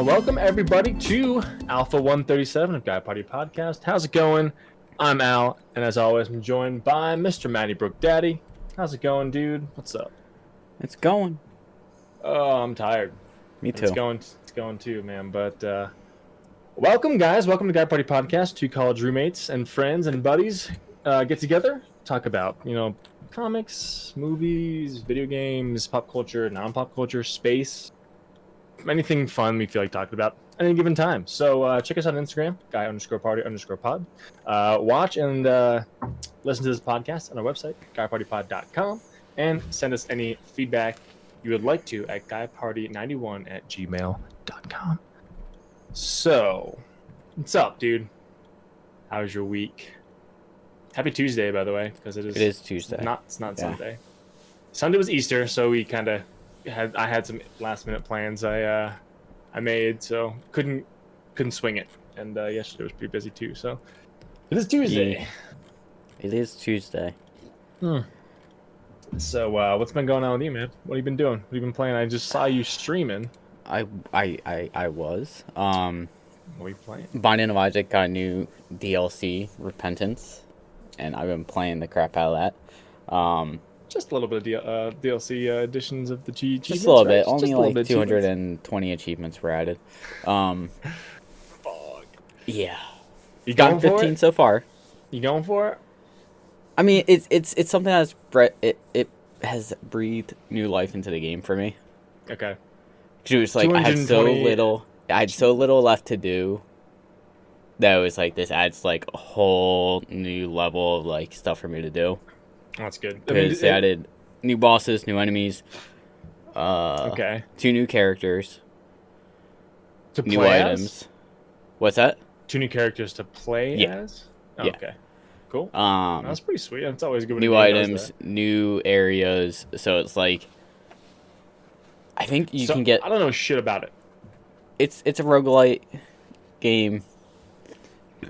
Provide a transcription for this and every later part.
Welcome everybody to Alpha 137 of Guy Party Podcast. How's it going? I'm Al, and as always, I'm joined by Mr. Matty Brook Daddy. How's it going, dude? What's up? It's going. Oh, I'm tired. Me too. It's going too, man. But welcome, guys. Welcome to Guy Party Podcast. Two college roommates and friends and buddies get together, talk about comics, movies, video games, pop culture, non-pop culture, space. Anything fun we feel like talking about at any given time. So check us out on Instagram, guy_party_pod. Watch and listen to this podcast on our website, guypartypod.com, and send us any feedback you would like to at guyparty91@gmail.com. So, what's up, dude? How's your week? Happy Tuesday, by the way, because it is Tuesday. It's not Sunday. Sunday was Easter, so we kind of I had some last minute plans I made, so couldn't swing it. And yesterday was pretty busy too. So it is Tuesday. Yeah. It is Tuesday. So what's been going on with you, man? What have you been doing? What have you been playing? I just saw you streaming. I was. What are you playing? Binding of Isaac got a new DLC, Repentance, and I've been playing the crap out of that. Just a little bit of DLC additions of the achievements. Just a little bit. Right? Only like 220 achievements were added. Fog. Yeah. You got 15 so far. You going for it? I mean, it's something that's it has breathed new life into the game for me. Okay. It was like I had so little left to do. That was like this adds like a whole new level of like stuff for me to do. That's good. Because they added new bosses, new enemies. 2 new characters. To new play items. As? What's that? 2 new characters to play as? Oh, yeah. Okay. Cool. That's pretty sweet. It's always good when new items, new areas. So it's like I think you can get I don't know shit about it. It's a roguelite game. I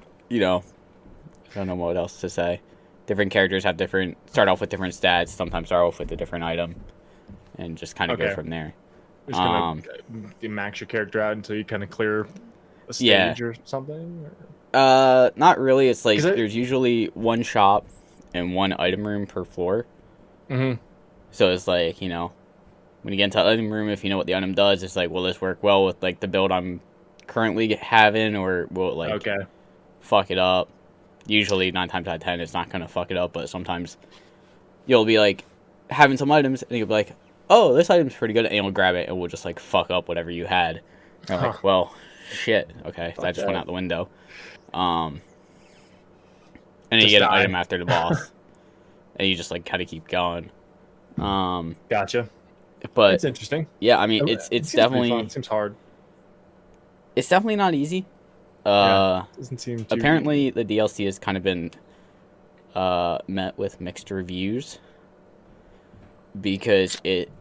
don't know what else to say. Different characters have start off with different stats, sometimes start off with a different item, and just kind of go from there. Just kind of max your character out until you kind of clear a stage or something? Or? Not really. It's like there's usually one shop and one item room per floor. Mm-hmm. So it's like, when you get into the item room, if you know what the item does, it's like, will this work well with like the build I'm currently having, or will it like fuck it up? Usually 9 times out of 10 it's not gonna fuck it up, but sometimes you'll be like having some items and you'll be like, oh, this item's pretty good, and you'll grab it and we'll just like fuck up whatever you had. Like, well, shit, okay, that just went out the window. And then you get an item after the boss. And you just like kind of keep going. Gotcha. But it's interesting. Yeah, I mean it's definitely it seems hard. It's definitely not easy. Doesn't seem too apparently the DLC has kind of been met with mixed reviews because it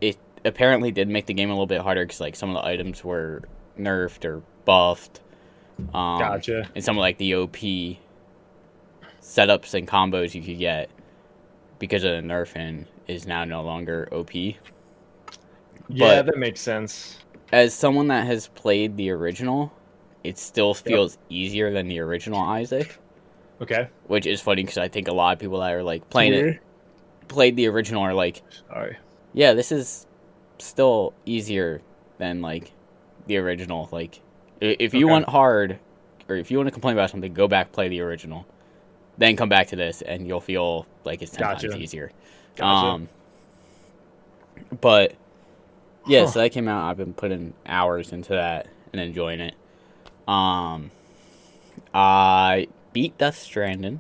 apparently did make the game a little bit harder because like some of the items were nerfed or buffed. Gotcha. And some of like the OP setups and combos you could get because of the nerfing is now no longer OP. Yeah, but that makes sense. As someone that has played the original, it still feels easier than the original Isaac. Okay. Which is funny because I think a lot of people that are like played the original are like, sorry. Yeah, this is still easier than like the original. Like, if you want hard, or if you want to complain about something, go back, play the original, then come back to this, and you'll feel like it's 10 times easier. Gotcha. But yeah, so that came out. I've been putting hours into that and enjoying it. I beat Death Stranding.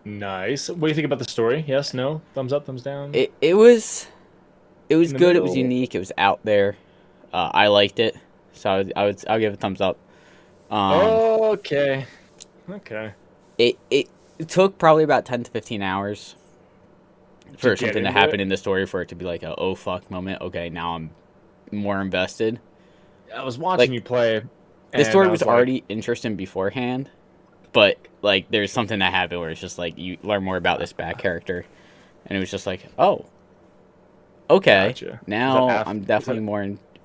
Nice. What do you think about the story? Yes, no, thumbs up, thumbs down? It was good. Middle. It was unique. It was out there. I liked it, so I'll give it a thumbs up. Okay. It took probably about 10 to 15 hours for something to happen in the story for it to be like a oh fuck moment. Okay, now I'm more invested. I was watching you play. The story was already interesting beforehand, but like there's something that happened where it's just like you learn more about this bad character, and it was just like, oh, okay, now I'm definitely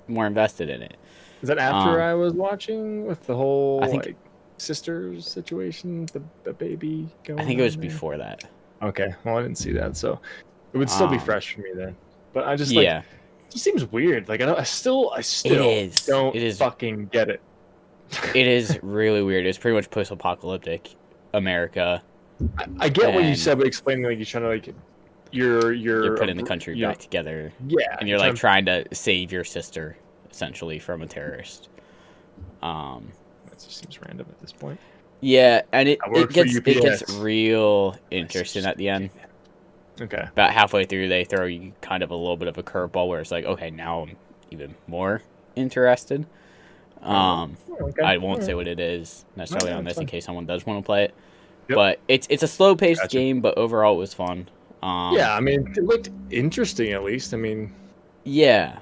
more invested in it. Is that after I was watching with the whole I think, like sisters situation, the baby going? I think it was before that. Okay, well I didn't see that, so it would still be fresh for me then. But I just yeah. it just seems weird. Like I still don't fucking get it. It is really weird. It's pretty much post-apocalyptic America. I get what you said, but explaining like you're trying to like you're putting the country back together. Yeah, and you're like trying to save your sister essentially from a terrorist. That just seems random at this point. Yeah, and it gets real interesting at the end. Okay. About halfway through, they throw you kind of a little bit of a curveball where it's like, okay, now I'm even more interested. Okay. I won't say what it is necessarily on this in case someone does want to play it. Yep. But it's a slow-paced game, but overall it was fun. Yeah, I mean, it looked interesting at least. I mean, yeah,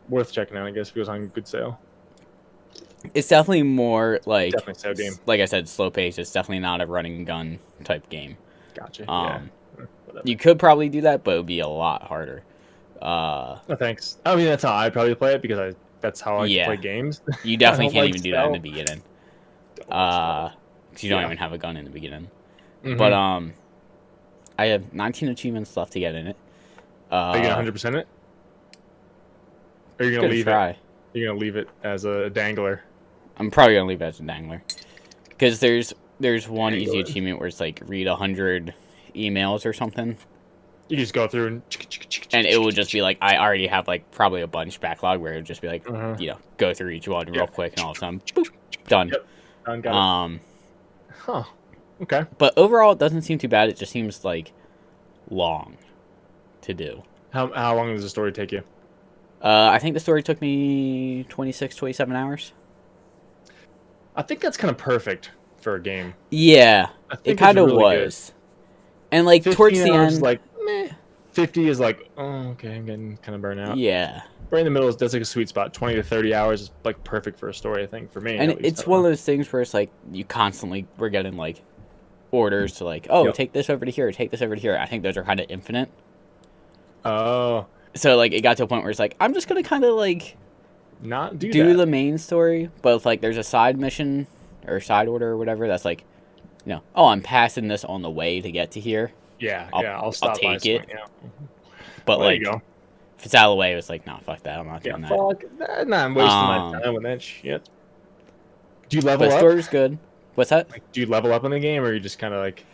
worth checking out, I guess, if it was on good sale. It's definitely more like, definitely sale game. Like I said, slow-paced. It's definitely not a running gun type game. Gotcha. Yeah. You could probably do that, but it would be a lot harder. No, thanks. I mean, that's how I'd probably play it because that's how I play games. You definitely can't even do that in the beginning. Because you don't even have a gun in the beginning. Mm-hmm. But I have 19 achievements left to get in it. Are you gonna 100% it? Or are you gonna leave it? You're gonna leave it as a dangler. I'm probably gonna leave it as a dangler. Because there's one easy achievement where it's like read 100 emails or something. You just go through and it would just be like I already have like probably a bunch backlog where it would just be like go through each one real quick and all of a sudden boop, done. Yep. Done, got it. Huh. Okay. But overall it doesn't seem too bad. It just seems like long to do. How long does the story take you? I think the story took me 26, 27 hours. I think that's kind of perfect for a game. Yeah, it kind of was. Good. And like towards the end, like meh. 50 is like, oh, okay, I'm getting kind of burnt out. Yeah. Right in the middle that's like a sweet spot. 20 to 30 hours is like perfect for a story, I think, for me. And it's one of those things where it's like you constantly we're getting like orders to like, oh, take this over to here, take this over to here. I think those are kind of infinite. Oh. So like it got to a point where it's like I'm just gonna kind of like not do the main story, but if like there's a side mission or side order or whatever that's like, oh, I'm passing this on the way to get to here. Yeah, I'll stop. I'll take it. Yeah. But well, like, if it's out of the way, it was like, nah, fuck that. I'm not doing that. Fuck that. Nah, I'm wasting my time with that shit. Do you level up? The story's good. What's that? Like, do you level up in the game, or are you just kind of like?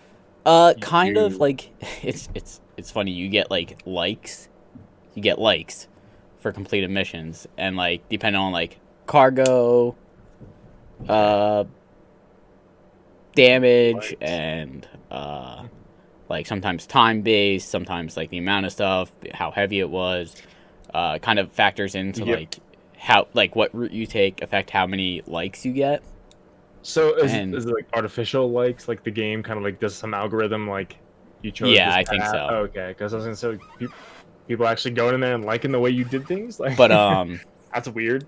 Kind of like it's funny. You get like likes. You get likes for completed missions, and like depending on like cargo, damage, and like sometimes time based, sometimes like the amount of stuff, how heavy it was, kind of factors into like how like what route you take affect how many likes you get. So is it like artificial likes, like the game kind of like does some algorithm like you chose? Yeah, I think so. Okay, because I was gonna say people actually going in there and liking the way you did things, like. But that's weird.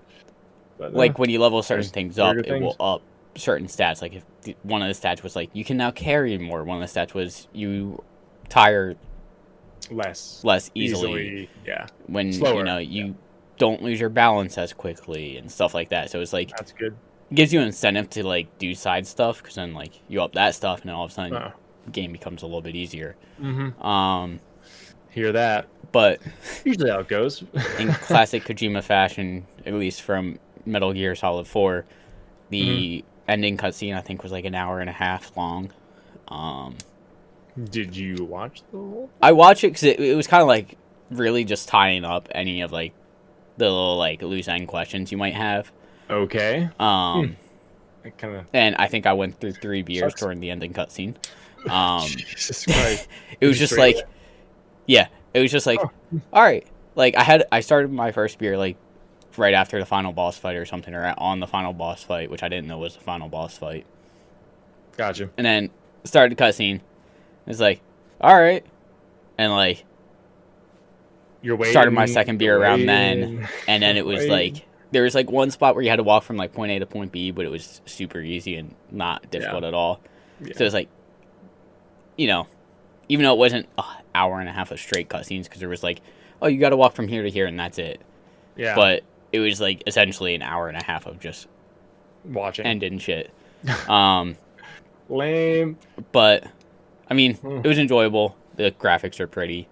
But, like when you level certain things up, it will up certain stats. Like if one of the stats was like you can now carry more. One of the stats was you tire less easily. Yeah. When slower, you don't lose your balance as quickly and stuff like that. So it's like that's good. It gives you an incentive to like do side stuff because then like you up that stuff and then all of a sudden the game becomes a little bit easier. Mm-hmm. Hear that. But usually how it goes. In classic Kojima fashion, at least from Metal Gear Solid 4, the ending cutscene I think was like an hour and a half long. Did you watch the whole? I watched it because it was kind of like really just tying up any of like the little like loose end questions you might have. Okay. And I think I went through 3 beers during the ending cutscene. Jesus Christ. It was just like, yeah, it was just like, all right. Like I started my first beer like right after the final boss fight or something, or on the final boss fight, which I didn't know was the final boss fight. Gotcha. And then started the cutscene. It's like, all right, and like, you're waiting. Started my second beer around then, and then it was like there was like one spot where you had to walk from like point A to point B, but it was super easy and not difficult at all. Yeah. So it's like, even though it wasn't an hour and a half of straight cutscenes, because there was like, oh, you got to walk from here to here and that's it. Yeah. But it was like essentially an hour and a half of just watching ending shit. Lame. But I mean, it was enjoyable. The graphics are pretty.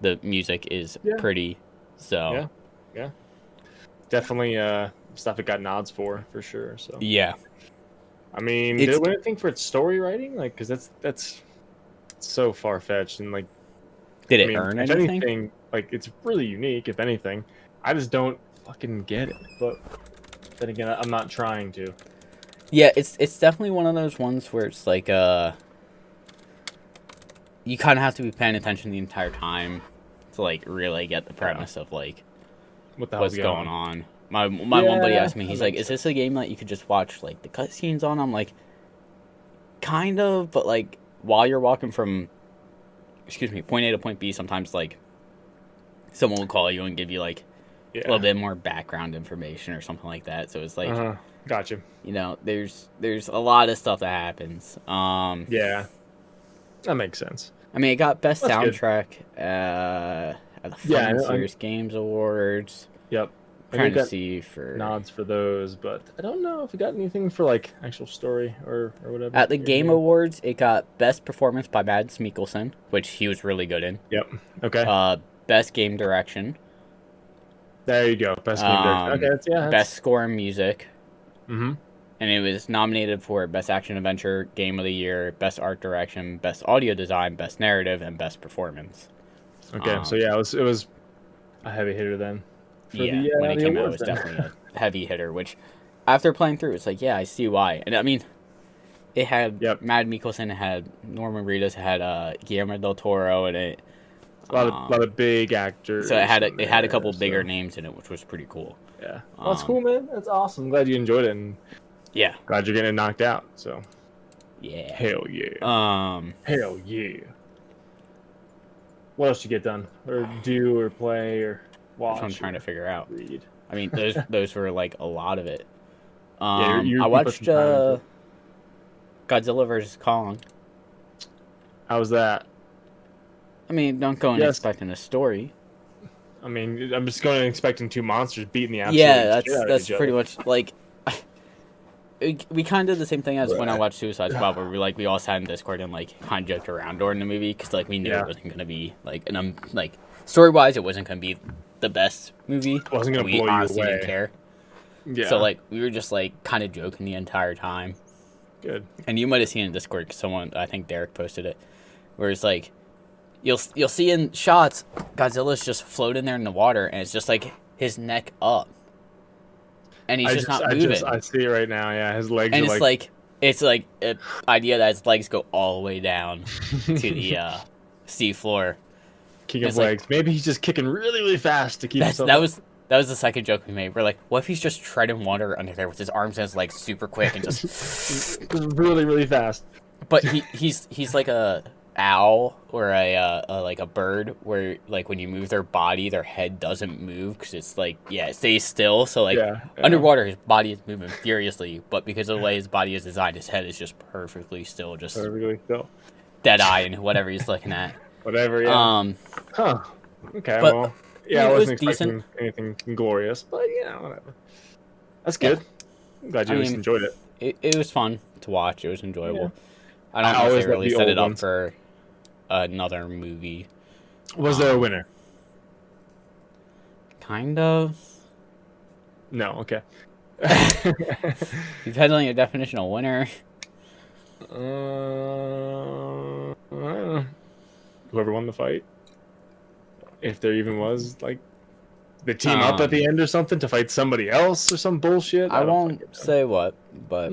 The music is pretty. So yeah, definitely stuff it got nods for sure. So yeah, I mean, did it win anything for its story writing? Like, because that's so far fetched and like. Did it earn anything? Anything, like it's really unique. If anything, I just don't fucking get it. But then again, I'm not trying to. Yeah, it's definitely one of those ones where it's like you kind of have to be paying attention the entire time to like really get the premise of like what's going on. My one buddy asked me, he's like, "Is this a game that you could just watch like the cutscenes on?" I'm like, kind of, but like while you're walking from, point A to point B, sometimes like someone will call you and give you like a little bit more background information or something like that. So it's like, gotcha. You know, there's a lot of stuff that happens. Yeah, that makes sense. I mean, it got best soundtrack at the Fun Serious Games Awards. Yep. Trying to see for nods for those, but I don't know if it got anything for like actual story or whatever. At the Game Awards, it got best performance by Mads Mikkelsen, which he was really good in. Yep. Okay. Best game direction. There you go. Best game direction. Okay. That's... Best score and music. Mm-hmm. And it was nominated for Best Action Adventure, Game of the Year, Best Art Direction, Best Audio Design, Best Narrative, and Best Performance. Okay, so yeah, it was a heavy hitter then. When it came out, it was definitely a heavy hitter, which after playing through, it's like, yeah, I see why. And I mean, it had Mads Mikkelsen, it had Norman Reedus, it had Guillermo del Toro, and it... A lot of big actors. So it had a couple bigger names in it, which was pretty cool. Yeah. Well, that's cool, man. That's awesome. I'm glad you enjoyed it. And yeah. Glad you're getting knocked out. So. Yeah. Hell yeah. Hell yeah. What else did you get done, or do, or play, or watch? That's what I'm trying to figure out. Read. I mean, those were like a lot of it. I watched Godzilla vs Kong. How was that? I mean, don't go in expecting a story. I mean, I'm just going in expecting two monsters beating the absolute shit out that's pretty much like. We kind of did the same thing as when I watched Suicide Squad, where we all sat in Discord and like kind of joked around during the movie because like we knew it wasn't gonna be like, and like story wise, it wasn't gonna be the best movie. It wasn't gonna blow you away. Didn't care. Yeah. So like we were just like kind of joking the entire time. Good. And you might have seen in Discord, cause someone, I think Derek posted it, where it's like you'll see in shots Godzilla's just floating there in the water, and it's just like his neck up. And he's not moving. I see it right now. Yeah, his legs. And are it's like an idea that his legs go all the way down to the sea floor. King of legs. Maybe he's just kicking really, really fast to keep himself. That was the second joke we made. We're like, what if he's just treading water under there with his arms and his legs super quick and just really, really fast. But he's like a owl or like a bird where like when you move their body, their head doesn't move because it's like it stays still. So like underwater, his body is moving furiously, but because of the way his body is designed, his head is just perfectly still, dead eye and whatever he's looking at. Whatever. Yeah. Huh. Okay. But, well. Yeah, I wasn't expecting decent. anything glorious, but whatever. That's good. I'm glad you enjoyed it. It was fun to watch. It was enjoyable. I don't know if they really set it up for another movie. Was there a winner? Kind of. No, okay. Depends on your definition of winner. Whoever won the fight. If there even was, like, the team up at the end or something to fight somebody else or some bullshit. I won't say what, but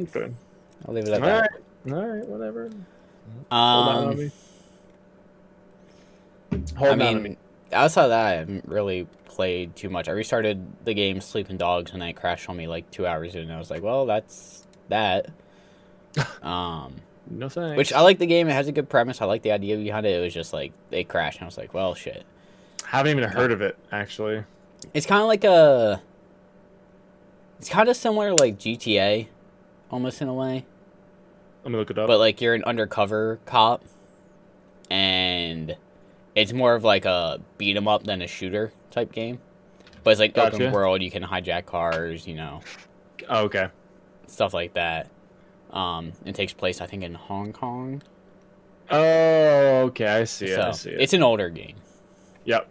I'll leave it at that. All right, whatever. Outside of that, I haven't really played too much. I restarted the game Sleeping Dogs and then it crashed on me like 2 hours in, and I was like, well, that's that. No thanks. Which I like the game. It has a good premise. I like the idea behind it. It was just like they crashed, and I was like, well, shit. Haven't even heard of it, actually. It's kind of like it's kind of similar to like GTA, almost in a way. Let me look it up. But like you're an undercover cop, and it's more of like a beat 'em up than a shooter type game. But it's like open world. You can hijack cars, you know. Oh, okay. Stuff like that. It takes place, I think, in Hong Kong. Oh, okay. I see it. So, I see it. It's an older game. Yep.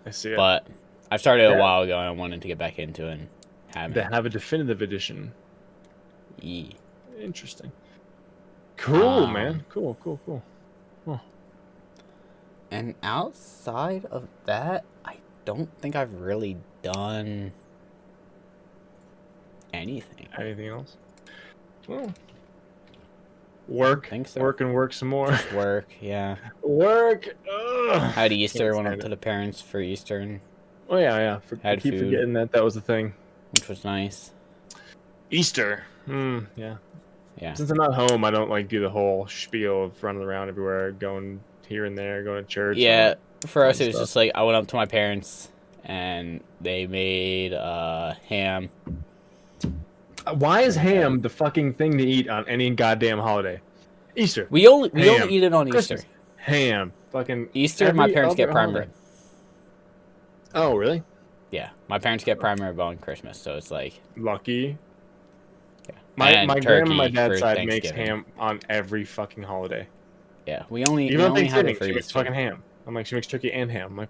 I see it. But I've started a while ago, and I wanted to get back into it and have it. They have a definitive edition. Yeah. Interesting. Cool, man. Cool. Huh. And outside of that, I don't think I've really done anything. Anything else? Well, work. I think so. Work and work some more. Just work, yeah. Work. Ugh. I had Easter, went up to the parents for Easter. And oh, yeah. I keep forgetting that was a thing. Which was nice. Easter. Yeah. Yeah. Since I'm not home, I don't do the whole spiel of running around everywhere, going here and there, going to church. Yeah, for us, it was just I went up to my parents, and they made ham. Why is ham the fucking thing to eat on any goddamn holiday? Easter. We only eat it on Christmas. Easter. Ham. Fucking Easter, my parents get prime rib. Oh, really? Yeah, my parents get prime rib on Christmas, so it's lucky. Yeah. My grandma, my dad's side makes ham on every fucking holiday. Yeah, we only have it for she Easter. Makes fucking ham. I'm like, she makes turkey and ham. I'm like,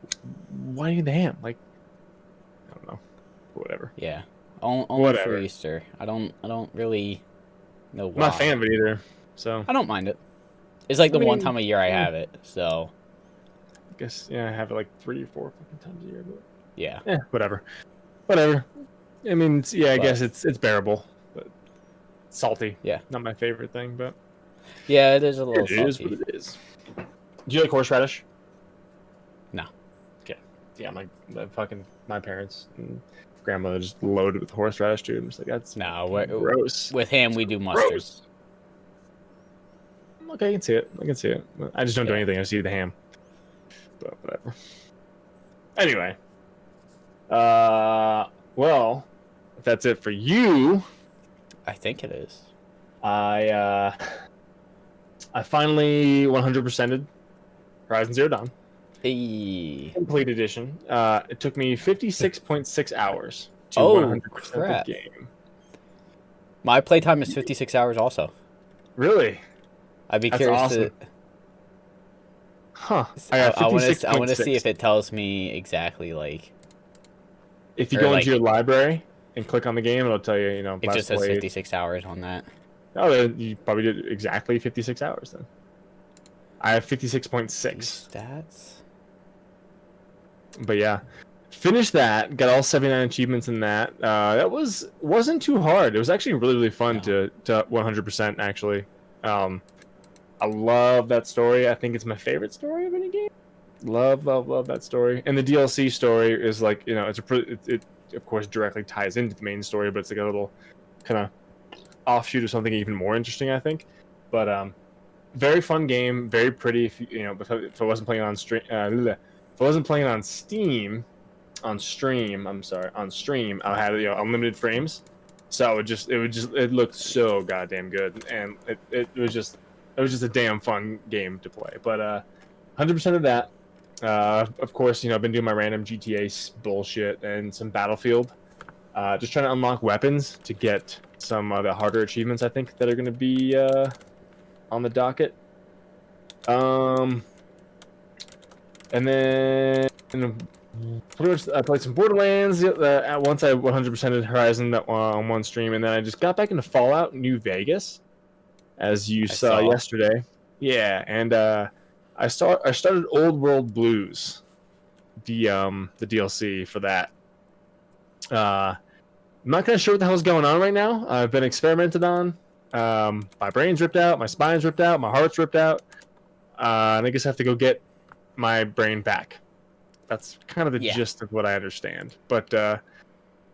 why do you need the ham? Like, I don't know. Whatever. Yeah. Only for Easter. I don't really know why. I'm not a fan of it either, so I don't mind it. It's like the one time a year I have it, so I guess I have it 3 or 4 fucking times a year, but yeah. Whatever. I mean, I guess it's bearable, but it's salty. Yeah. Not my favorite thing, but yeah, it is a little salty. It is what it is. Do you like horseradish? No. Okay. Yeah, my parents and grandmother just loaded with horseradish, dude. I'm just like, that's gross. With ham, we do mustard. Gross. Okay, I can see it. I just don't do anything. I just eat the ham. But whatever. Anyway. Well, if that's it for you. I think it is. I finally 100%ed Horizon Zero Dawn. Hey. Complete edition. It took me 56.6 hours to 100% the game. My playtime is 56 hours also. Really? I'd be curious to... Huh. I want to see if it tells me exactly, if you go into your library and click on the game, it'll tell you, it just says 56 hours on that. Oh, you probably did exactly 56 hours then. I have 56.6. Stats? But yeah. Finished that, got all 79 achievements in that. That wasn't too hard. It was actually really, really fun to 100% actually. I love that story. I think it's my favorite story of any game. Love that story. And the DLC story is it of course directly ties into the main story, but it's a little kind of offshoot of something even more interesting, I think. But very fun game, very pretty. If I wasn't playing on stream, if I wasn't playing on Steam, on stream, I had unlimited frames, so it looked so goddamn good, and it was just a damn fun game to play. But 100% of that. Of course, I've been doing my random GTA bullshit and some Battlefield. Just trying to unlock weapons to get some of the harder achievements, I think, that are going to be on the docket. And then pretty much I played some Borderlands once I 100%ed Horizon on one stream, and then I just got back into Fallout New Vegas, as you saw yesterday. Yeah, and I started Old World Blues, the DLC for that. I'm not kind of sure what the hell's going on right now. I've been experimented on. My brain's ripped out, my spine's ripped out, my heart's ripped out, and I guess I have to go get my brain back. That's kind of the gist of what I understand. But it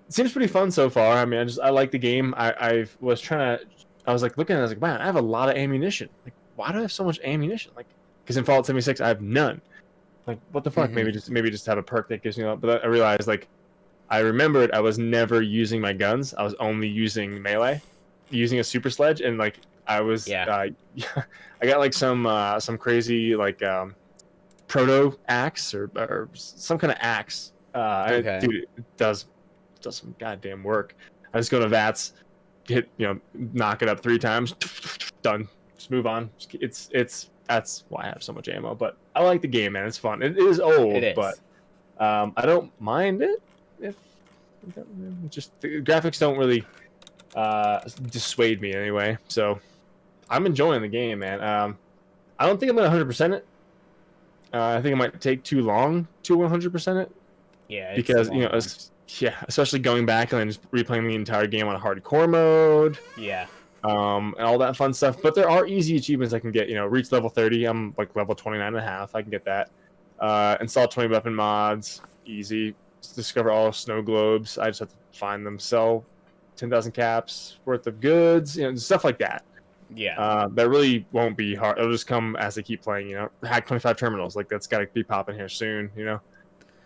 seems pretty fun so far. I mean, I like the game. I was looking at it, I was like, man, I have a lot of ammunition. Like, why do I have so much ammunition? Like, because in Fallout 76 I have none. Like, what the fuck? Mm-hmm. Maybe just have a perk that gives me a lot. But I realized, I remembered I was never using my guns. I was only using melee, using a super sledge, and I was I got some crazy proto axe or some kind of axe Okay. Dude, it does some goddamn work. I just go to VATS, knock it up 3 times, done. Just move on. That's why I have so much ammo. But I like the game, man. It's fun. It is old, It is. but I don't mind it. If just the graphics don't really dissuade me anyway. So I'm enjoying the game, man. I don't think I'm gonna 100% it. I think it might take too long to 100% it. Yeah, because especially going back and then just replaying the entire game on hardcore mode. Yeah. And all that fun stuff. But there are easy achievements I can get. Reach level 30. I'm like level 29.5. I can get that. Install 20 weapon mods. Easy. Discover all snow globes. I just have to find them. Sell 10,000 caps worth of goods. Stuff like that. Yeah. That really won't be hard. It'll just come as they keep playing. Hack 25 terminals. Like that's got to be popping here soon.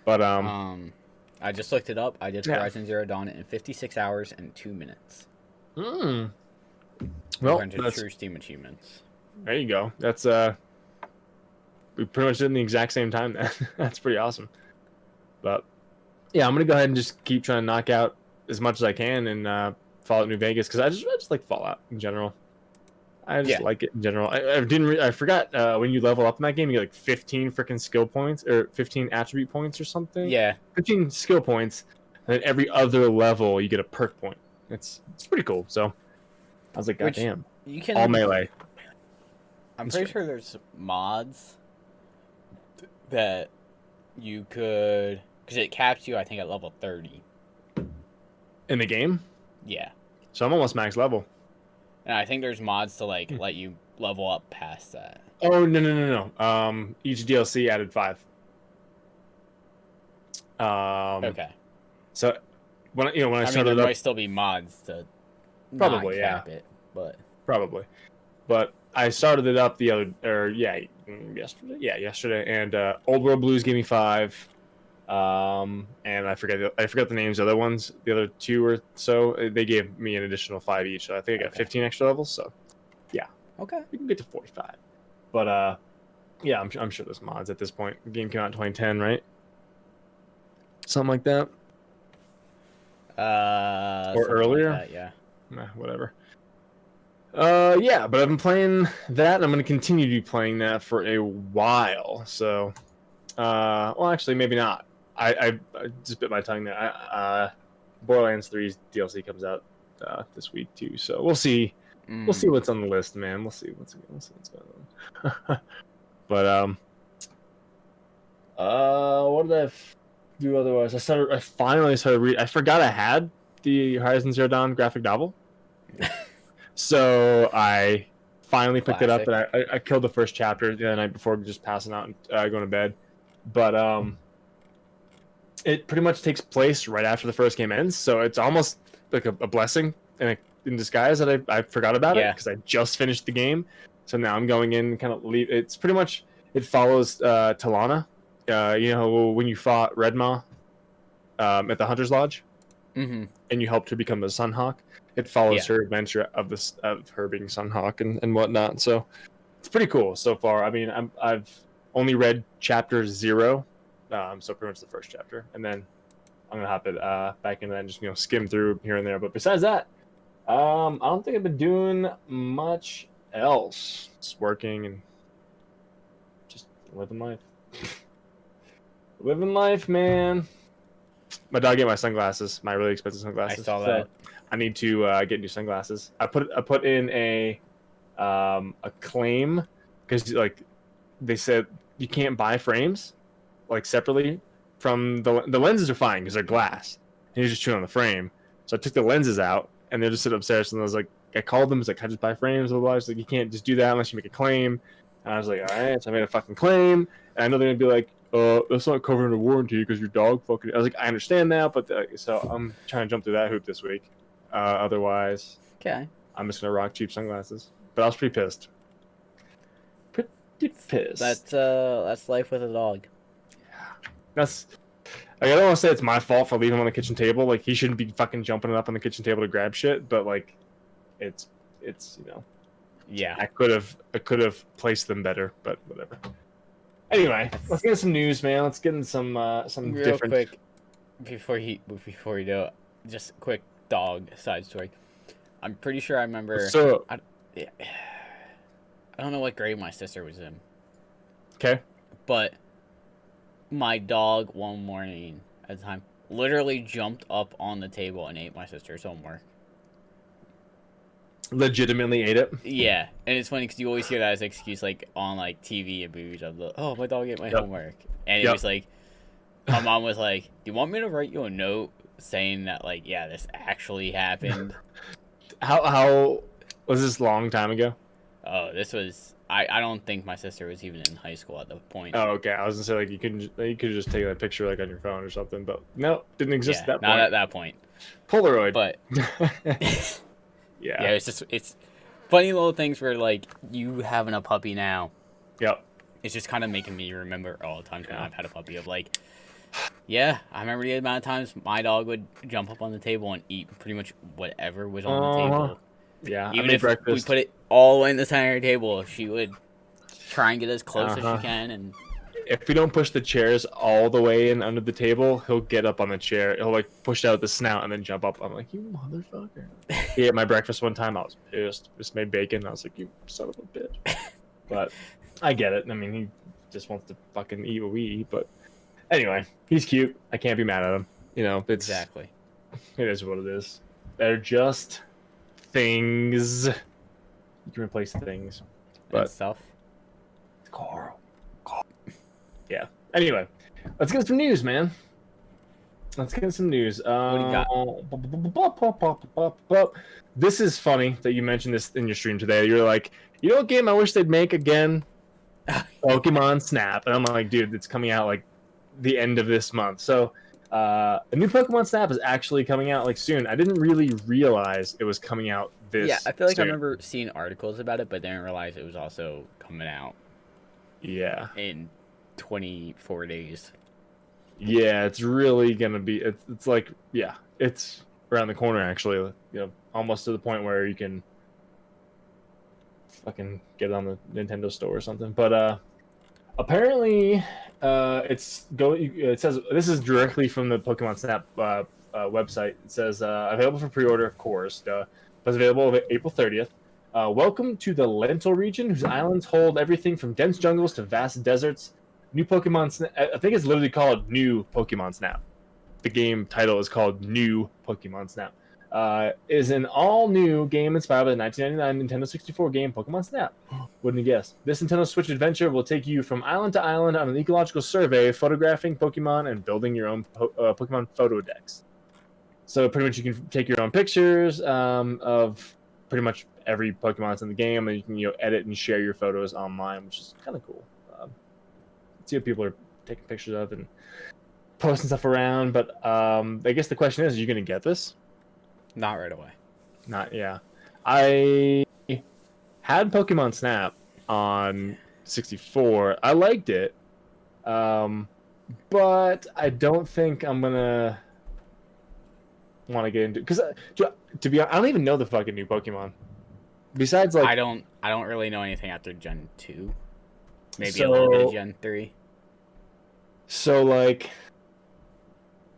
But I just looked it up. I did Horizon Zero Dawn in 56 hours and 2 minutes. Well, that's true Steam achievements. There you go. That's we pretty much did in the exact same time then. That's pretty awesome. But yeah, I'm gonna go ahead and just keep trying to knock out as much as I can in Fallout New Vegas because I just like Fallout in general. I just like it in general. I forgot when you level up in that game, you get like 15 freaking skill points or 15 attribute points or something. Yeah, 15 skill points, and then every other level you get a perk point. It's pretty cool. So I was like, God damn, you can all melee. I'm pretty sure there's mods that you could, because it caps you, I think, at level 30 in the game. Yeah. So I'm almost max level. And I think there's mods to like let you level up past that. Oh no. Each DLC added 5. Okay. So when I started there up, might still be mods to probably not cap it, but probably. But I started it up yesterday, and Old World Blues gave me 5. And I forget the names of the other ones. The other 2 or so, they gave me an additional 5 each. So I think I got 15 extra levels. So, yeah. Okay. We can get to 45. But yeah, I'm sure there's mods at this point. The game came out in 2010, right? Something like that. Or earlier. Like that, yeah. Whatever. Yeah, but I've been playing that, and I'm going to continue to be playing that for a while. So, well, actually, maybe not. I just bit my tongue there. Borderlands 3's DLC comes out this week too, so we'll see. We'll see what's on the list, man. We'll see what's going on. But what did I do otherwise? I finally started reading. I forgot I had the Horizon Zero Dawn graphic novel, so I finally picked it up, and I killed the first chapter the night before just passing out and going to bed. But it pretty much takes place right after the first game ends, so it's almost like a blessing in disguise that I forgot about it because I just finished the game. So now I'm going in and kind of leave. It's pretty much, it follows Talana. When you fought Red Maw at the Hunter's Lodge, and you helped her become the Sunhawk. It follows her adventure of her being Sunhawk and whatnot. So it's pretty cool so far. I mean, I've only read chapter 0. So pretty much the first chapter, and then I'm gonna hop it back into that and just skim through here and there. But besides that, I don't think I've been doing much else. Just working and just living life. Living life, man. My dog gave my sunglasses, my really expensive sunglasses. I saw that. So I need to get new sunglasses. I put in a claim because like they said you can't buy frames like separately from the lenses are fine because they're glass. And you're just chewing on the frame. So I took the lenses out and they're just sitting upstairs. And I was like, I called them. It's like, can I just buy frames? Otherwise, like you can't just do that unless you make a claim. And I was like, all right. So I made a fucking claim. And I know they're gonna be like, that's not covered under warranty because your dog fucking. I was like, I understand that, but so I'm trying to jump through that hoop this week. Otherwise, okay, I'm just gonna rock cheap sunglasses. But I was pretty pissed. Pretty pissed. That's life with a dog. That's like, I don't want to say it's my fault for leaving him on the kitchen table. Like he shouldn't be fucking jumping up on the kitchen table to grab shit. But like, it's yeah. I could have placed them better, but whatever. Anyway, let's get into some news, man. Let's get into some Real different. quick, before you do it, just a quick dog side story. I'm pretty sure I remember. So I don't know what grade my sister was in. Okay. But my dog one morning at the time literally jumped up on the table and ate my sister's homework. Legitimately ate it. Yeah, and it's funny because you always hear that as an excuse, like on like TV and movies of the, oh, my dog ate my homework, and it was like, my mom was like, "Do you want me to write you a note saying that, like, yeah, this actually happened?" How was this? Long time ago? Oh, this was. I don't think my sister was even in high school at the point. Oh, okay. I was gonna say like you could just take that picture like on your phone or something, but no, didn't exist at that point. Not at that point. Polaroid. But yeah, it's funny little things where like you having a puppy now. Yep. It's just kind of making me remember all the times when I've had a puppy of like, yeah, I remember the amount of times my dog would jump up on the table and eat pretty much whatever was on the table. Yeah, even if we put it all the way in the center of the table, she would try and get as close as she can. And if we don't push the chairs all the way in under the table, he'll get up on the chair. He'll like push out the snout and then jump up. I'm like, you motherfucker. He ate my breakfast one time. I was pissed. Just made bacon. I was like, you son of a bitch. But I get it. I mean, he just wants to fucking eat what we eat. But anyway, he's cute. I can't be mad at him. You know, it's exactly. It is what it is. They're just things. You can replace things. But and stuff. Carl. Yeah. Anyway, let's get some news, man. Let's get some news. What do you got? This is funny that you mentioned this in your stream today. You're like, you know what game I wish they'd make again? Pokemon Snap. And I'm like, dude, it's coming out like the end of this month. So a new Pokemon Snap is actually coming out like soon. I didn't really realize it was coming out this Yeah, I feel like soon. I remember seeing articles about it, but didn't realize it was also coming out. Yeah. In 24 days. Yeah, it's really gonna be. It's like, yeah, it's around the corner actually. You know, almost to the point where you can fucking get it on the Nintendo Store or something. But apparently, it says this is directly from the Pokemon Snap website. It says available for pre-order, of course, but available April 30th. Welcome to the Lental region, whose islands hold everything from dense jungles to vast deserts. New Pokemon Snap. I think it's literally called New Pokemon Snap. The game title is called New Pokemon Snap. Is an all-new game inspired by the 1999 Nintendo 64 game Pokemon Snap. Wouldn't you guess? This Nintendo Switch adventure will take you from island to island on an ecological survey, photographing Pokemon and building your own Pokemon photo decks. So pretty much you can take your own pictures of pretty much every Pokemon that's in the game, and you can edit and share your photos online, which is kind of cool. See what people are taking pictures of and posting stuff around. But I guess the question is, are you going to get this? Not right away. Yeah. I had Pokemon Snap on 64. I liked it. But I don't think I'm going to want to get into, because to be honest, I don't even know the fucking new Pokemon. Besides, like, I don't really know anything after Gen 2. Maybe a little bit of Gen 3. So, like,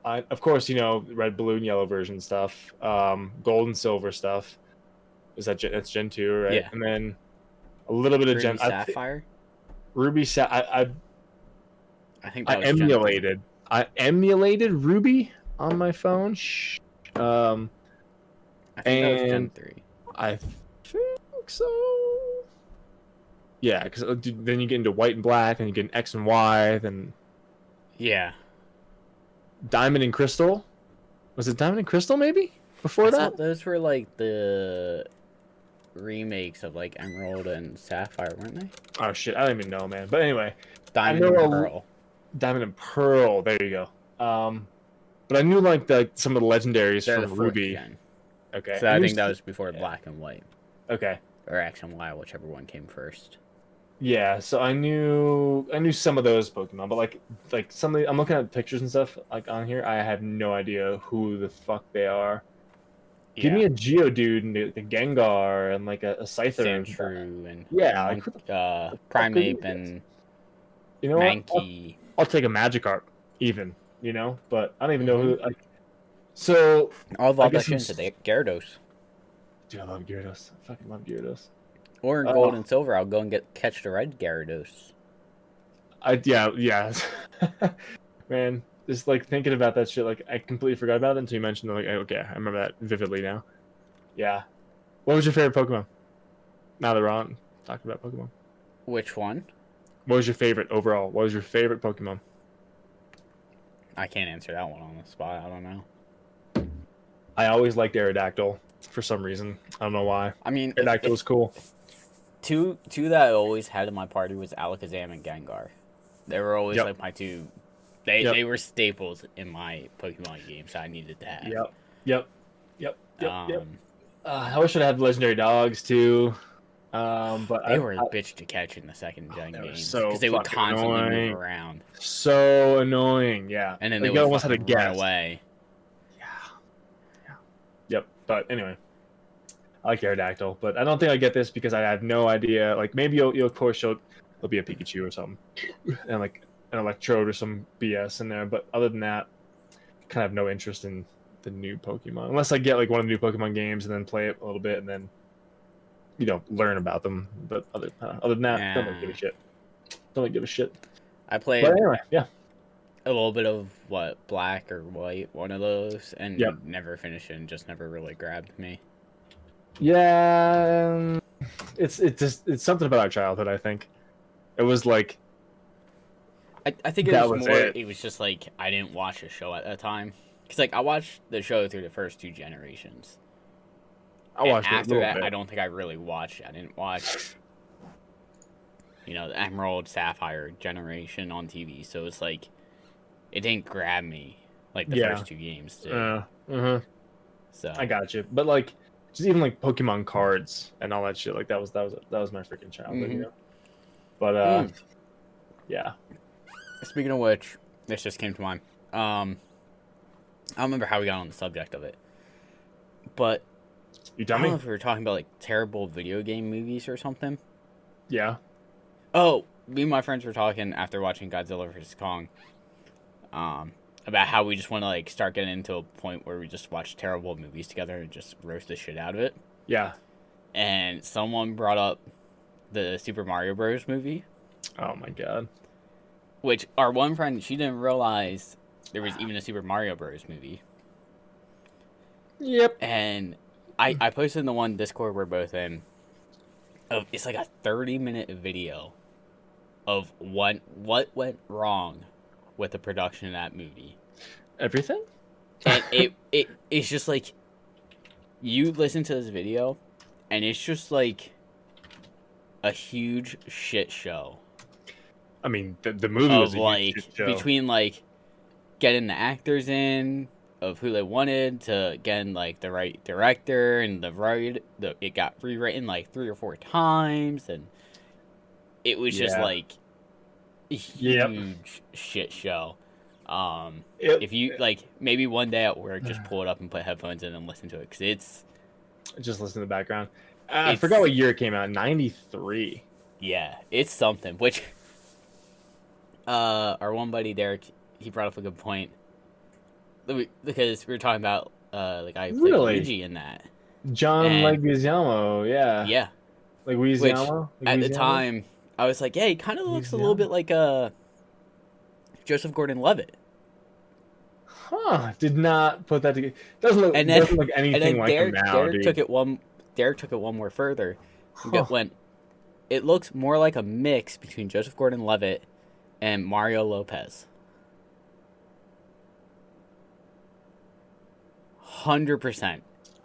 of course, red, blue, and yellow version stuff. Gold and silver stuff. That's Gen 2, right? Yeah. And then a little bit of Ruby Gen... Sapphire? Ruby Sapphire. I think that was emulated. I emulated Ruby on my phone. I think that was Gen 3. I think so. Yeah, because then you get into white and black, and you get an X and Y, then... Yeah. Diamond and Crystal? Was it Diamond and Crystal, maybe? Before that? Those were, like, the remakes of, like, Emerald and Sapphire, weren't they? Oh, shit. I don't even know, man. But anyway. Diamond and Pearl. Diamond and Pearl. There you go. But I knew, like, some of the legendaries from Ruby. Gen. Okay. So I think that was before Black and White. Okay. Or X and Y, whichever one came first. Yeah, so I knew some of those Pokemon, but like some of the, I'm looking at pictures and stuff like on here. I have no idea who the fuck they are. Yeah. Give me a Geodude and the Gengar and like a Scyther Sandshrew and yeah, Primeape and Mankey. What? I'll take a Magikarp even. you know. But I don't even know who. Like, so I'll evolve that shit into the Gyarados. Dude, I love Gyarados. I fucking love Gyarados. Or in Gold and Silver, I'll go and catch the red Gyarados. Yeah. Man, just like thinking about that shit, like I completely forgot about it until you mentioned it. Like, okay, I remember that vividly now. Yeah. What was your favorite Pokemon? Now that we're on talking about Pokemon. Which one? What was your favorite overall? What was your favorite Pokemon? I can't answer that one on the spot. I don't know. I always liked Aerodactyl for some reason. I don't know why. I mean, Aerodactyl was cool. Two that I always had in my party was Alakazam and Gengar. They were always like my two. They were staples in my Pokemon games I needed to have. Yep. I wish I had legendary dogs too. But they were a bitch to catch in the second gen games because they would constantly move around. So annoying, yeah. And then they would almost have to run away. Yeah. Yep. But anyway, I like Aerodactyl, but I don't think I get this because I have no idea. Like maybe you'll of course there'll be a Pikachu or something, and like an Electrode or some BS in there. But other than that, kind of have no interest in the new Pokemon unless I get like one of the new Pokemon games and then play it a little bit and then learn about them. But other than that, don't give a shit. Don't give a shit. I played. But anyway, yeah. A little bit of Black or White, one of those, and never finished it and just never really grabbed me. Yeah, it's something about our childhood. I think it was like. I think it was more. It was just like I didn't watch a show at that time because I watched the show through the first two generations. I watched it after that. I don't think I really watched it. I didn't watch. The Emerald Sapphire generation on TV, so it's like it didn't grab me like the first two games did. So I got you, but like just even like Pokemon cards and all that shit, like that was my freaking childhood, But yeah. Speaking of which, this just came to mind. I don't remember how we got on the subject of it, but I don't know if we were talking about like terrible video game movies or something. Yeah. Oh, me and my friends were talking after watching Godzilla vs. Kong, about how we just want to like start getting into a point where we just watch terrible movies together and just roast the shit out of it. Yeah. And someone brought up the Super Mario Bros. Movie. Oh my god. Which our one friend, she didn't realize there was even a Super Mario Bros. Movie. Yep. And I posted in the one Discord we're both in. It's like a 30-minute video of what went wrong with the production of that movie. Everything? And it's just like you listen to this video and it's just like a huge shit show. I mean, the movie was a huge shit show. Between like getting the actors in of who they wanted to getting like the right director and it got rewritten like 3 or 4 times and it was just like a huge shit show. If you like maybe one day at work just pull it up and put headphones in and listen to it because it's just listen to the background. I forgot what year it came out. 93. Yeah, it's something. Which our one buddy Derek, he brought up a good point because we were talking about like I played Luigi in that. John Leguizamo, yeah, Leguizamo. At the time, I was like, yeah, he kind of looks a little bit like Joseph Gordon-Levitt. Huh? Did not put that together. Doesn't look anything like him now. Derek took it one more further. Went. It looks more like a mix between Joseph Gordon-Levitt and Mario Lopez. 100%.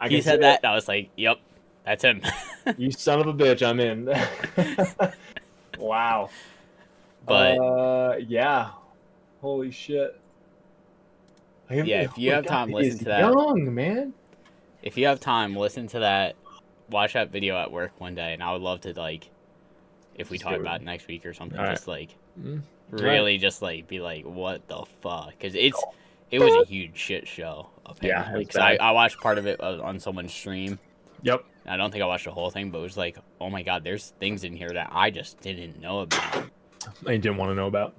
He said that, and I was like, "Yep, that's him." You son of a bitch! I'm in. Wow. But yeah, holy shit. If you have time, listen to that. Young man. If you have time, listen to that. Watch that video at work one day, and I would love to like, if we talk about it next week or something, just like really just like be like, what the fuck? Because it was a huge shit show. Apparently. Because I watched part of it on someone's stream. Yep. I don't think I watched the whole thing, but it was like, oh my god, there's things in here that I just didn't know about. I didn't want to know about.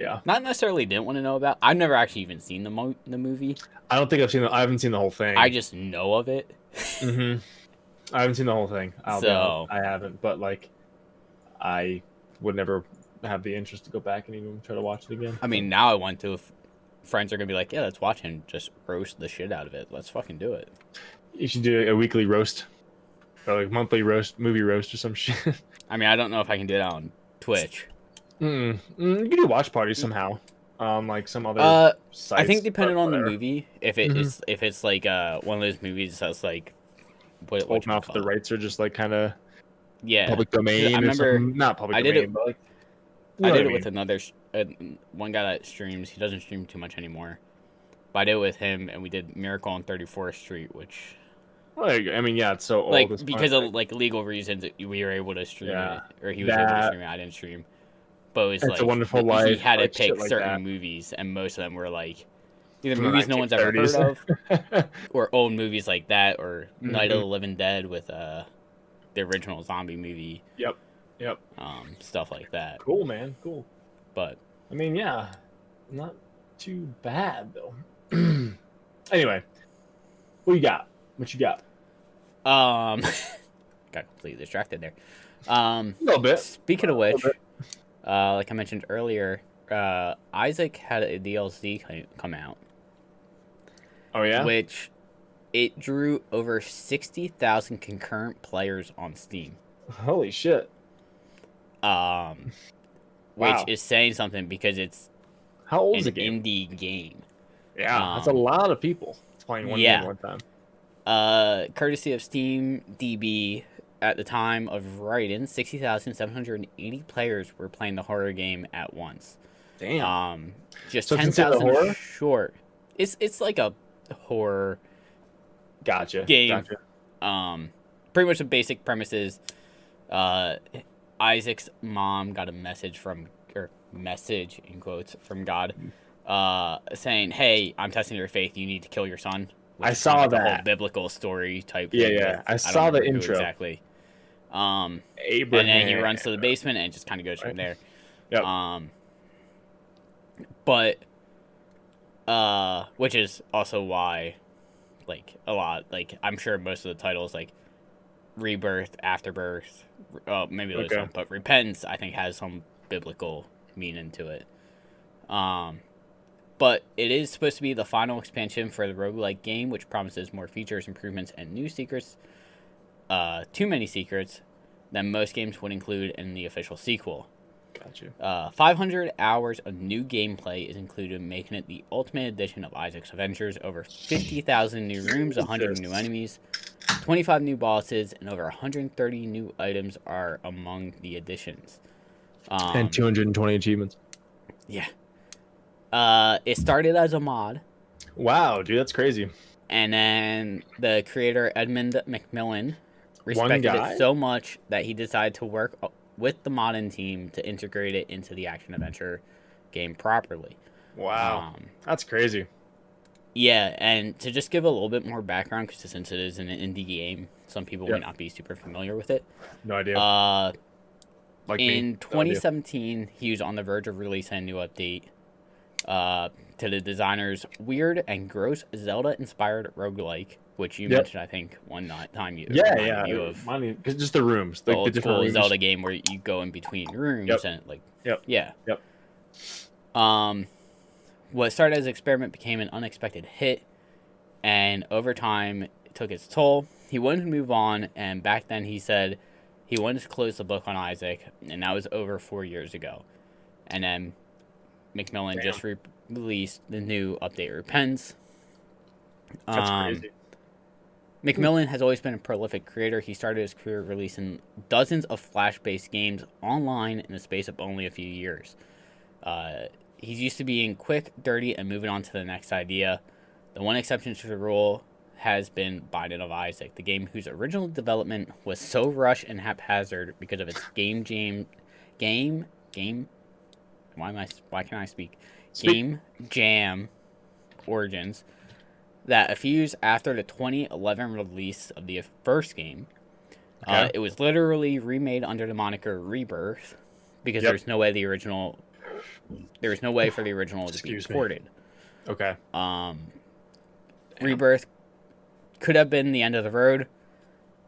Yeah. Not necessarily didn't want to know about. I've never actually even seen the movie. I don't think I haven't seen the whole thing. I just know of it. Mm-hmm. I haven't seen the whole thing. I'll be honest. I haven't, but like, I would never have the interest to go back and even try to watch it again. I mean, now I want to. If friends are gonna be like, yeah, let's watch and just roast the shit out of it. Let's fucking do it. You should do a weekly roast, or like monthly movie roast or some shit. I mean, I don't know if I can do that on Twitch. You can do watch parties somehow. Like some other sites. I think depending on the movie, if it's like one of those movies that's like what off the rights are just like kind of public domain. I remember not public domain, but like I did it with another one guy that streams. He doesn't stream too much anymore, but I did it with him, and we did Miracle on 34th Street, which. Like, I mean, yeah, it's so old. Like because of like legal reasons, we were able to stream it, or he was able to stream it. I didn't stream. But it was It's like a Wonderful Life. He had to like, pick like certain that. movies, and most of them were like either movies no one's ever heard of, or old movies like that, or Night of the Living Dead with the original zombie movie. Yep. Stuff like that. Cool, man. Cool. But I mean, yeah, not too bad though. Anyway, what you got? got completely distracted there. A little bit. Speaking of which, like I mentioned earlier, Isaac had a DLC come out. Oh yeah. Which it drew over 60,000 concurrent players on Steam. Holy shit. Which is saying something because it's how old is the game? Indie game. Yeah, that's a lot of people playing one game at one time. Courtesy of Steam DB, at the time of writing, 60,780 players were playing the horror game at once. Damn. Just 10,000 short. It's like a horror. Gotcha. Game. Pretty much the basic premise is, Isaac's mom got a message in quotes from God, saying, "Hey, I'm testing your faith. You need to kill your son." I saw that. The whole biblical story type. Yeah. I saw the intro. Exactly. Abraham. And then he runs to the basement and it just kind of goes from there. Yep. But, which is also why, like, a lot, like, I'm sure most of the titles, like, Rebirth, Afterbirth, maybe there's some, but Repentance, I think, has some biblical meaning to it. But it is supposed to be the final expansion for the roguelike game, which promises more features, improvements, and new secrets. Too many secrets than most games would include in the official sequel. Gotcha. 500 hours of new gameplay is included, making it the ultimate edition of Isaac's Adventures. Over 50,000 new rooms, 100 new enemies, 25 new bosses, and over 130 new items are among the additions. And 220 achievements. Yeah. It started as a mod. Wow, dude, that's crazy. And then the creator, Edmund McMillen, respected it so much that he decided to work with the modding team to integrate it into the action-adventure game properly. Wow. That's crazy. Yeah, and to just give a little bit more background, because since it is an indie game, some people may not be super familiar with it. No idea. In 2017, he was on the verge of releasing a new update to the designer's weird and gross Zelda-inspired roguelike, which you mentioned, I think, one time. Because just the rooms, the old school Zelda game where you go in between rooms and what started as an experiment became an unexpected hit, and over time it took its toll. He wanted to move on, and back then he said he wanted to close the book on Isaac, and that was over 4 years ago. And then McMillen just released the new update, Repentance. That's crazy. McMillen has always been a prolific creator. He started his career releasing dozens of Flash-based games online in the space of only a few years. He's used to being quick, dirty, and moving on to the next idea. The one exception to the rule has been Binding of Isaac, the game whose original development was so rushed and haphazard because of its game jam origins, that a few years after the 2011 release of the first game, it was literally remade under the moniker Rebirth, because there's no way the original there was no way for the original to be ported. Okay. Rebirth could have been the end of the road,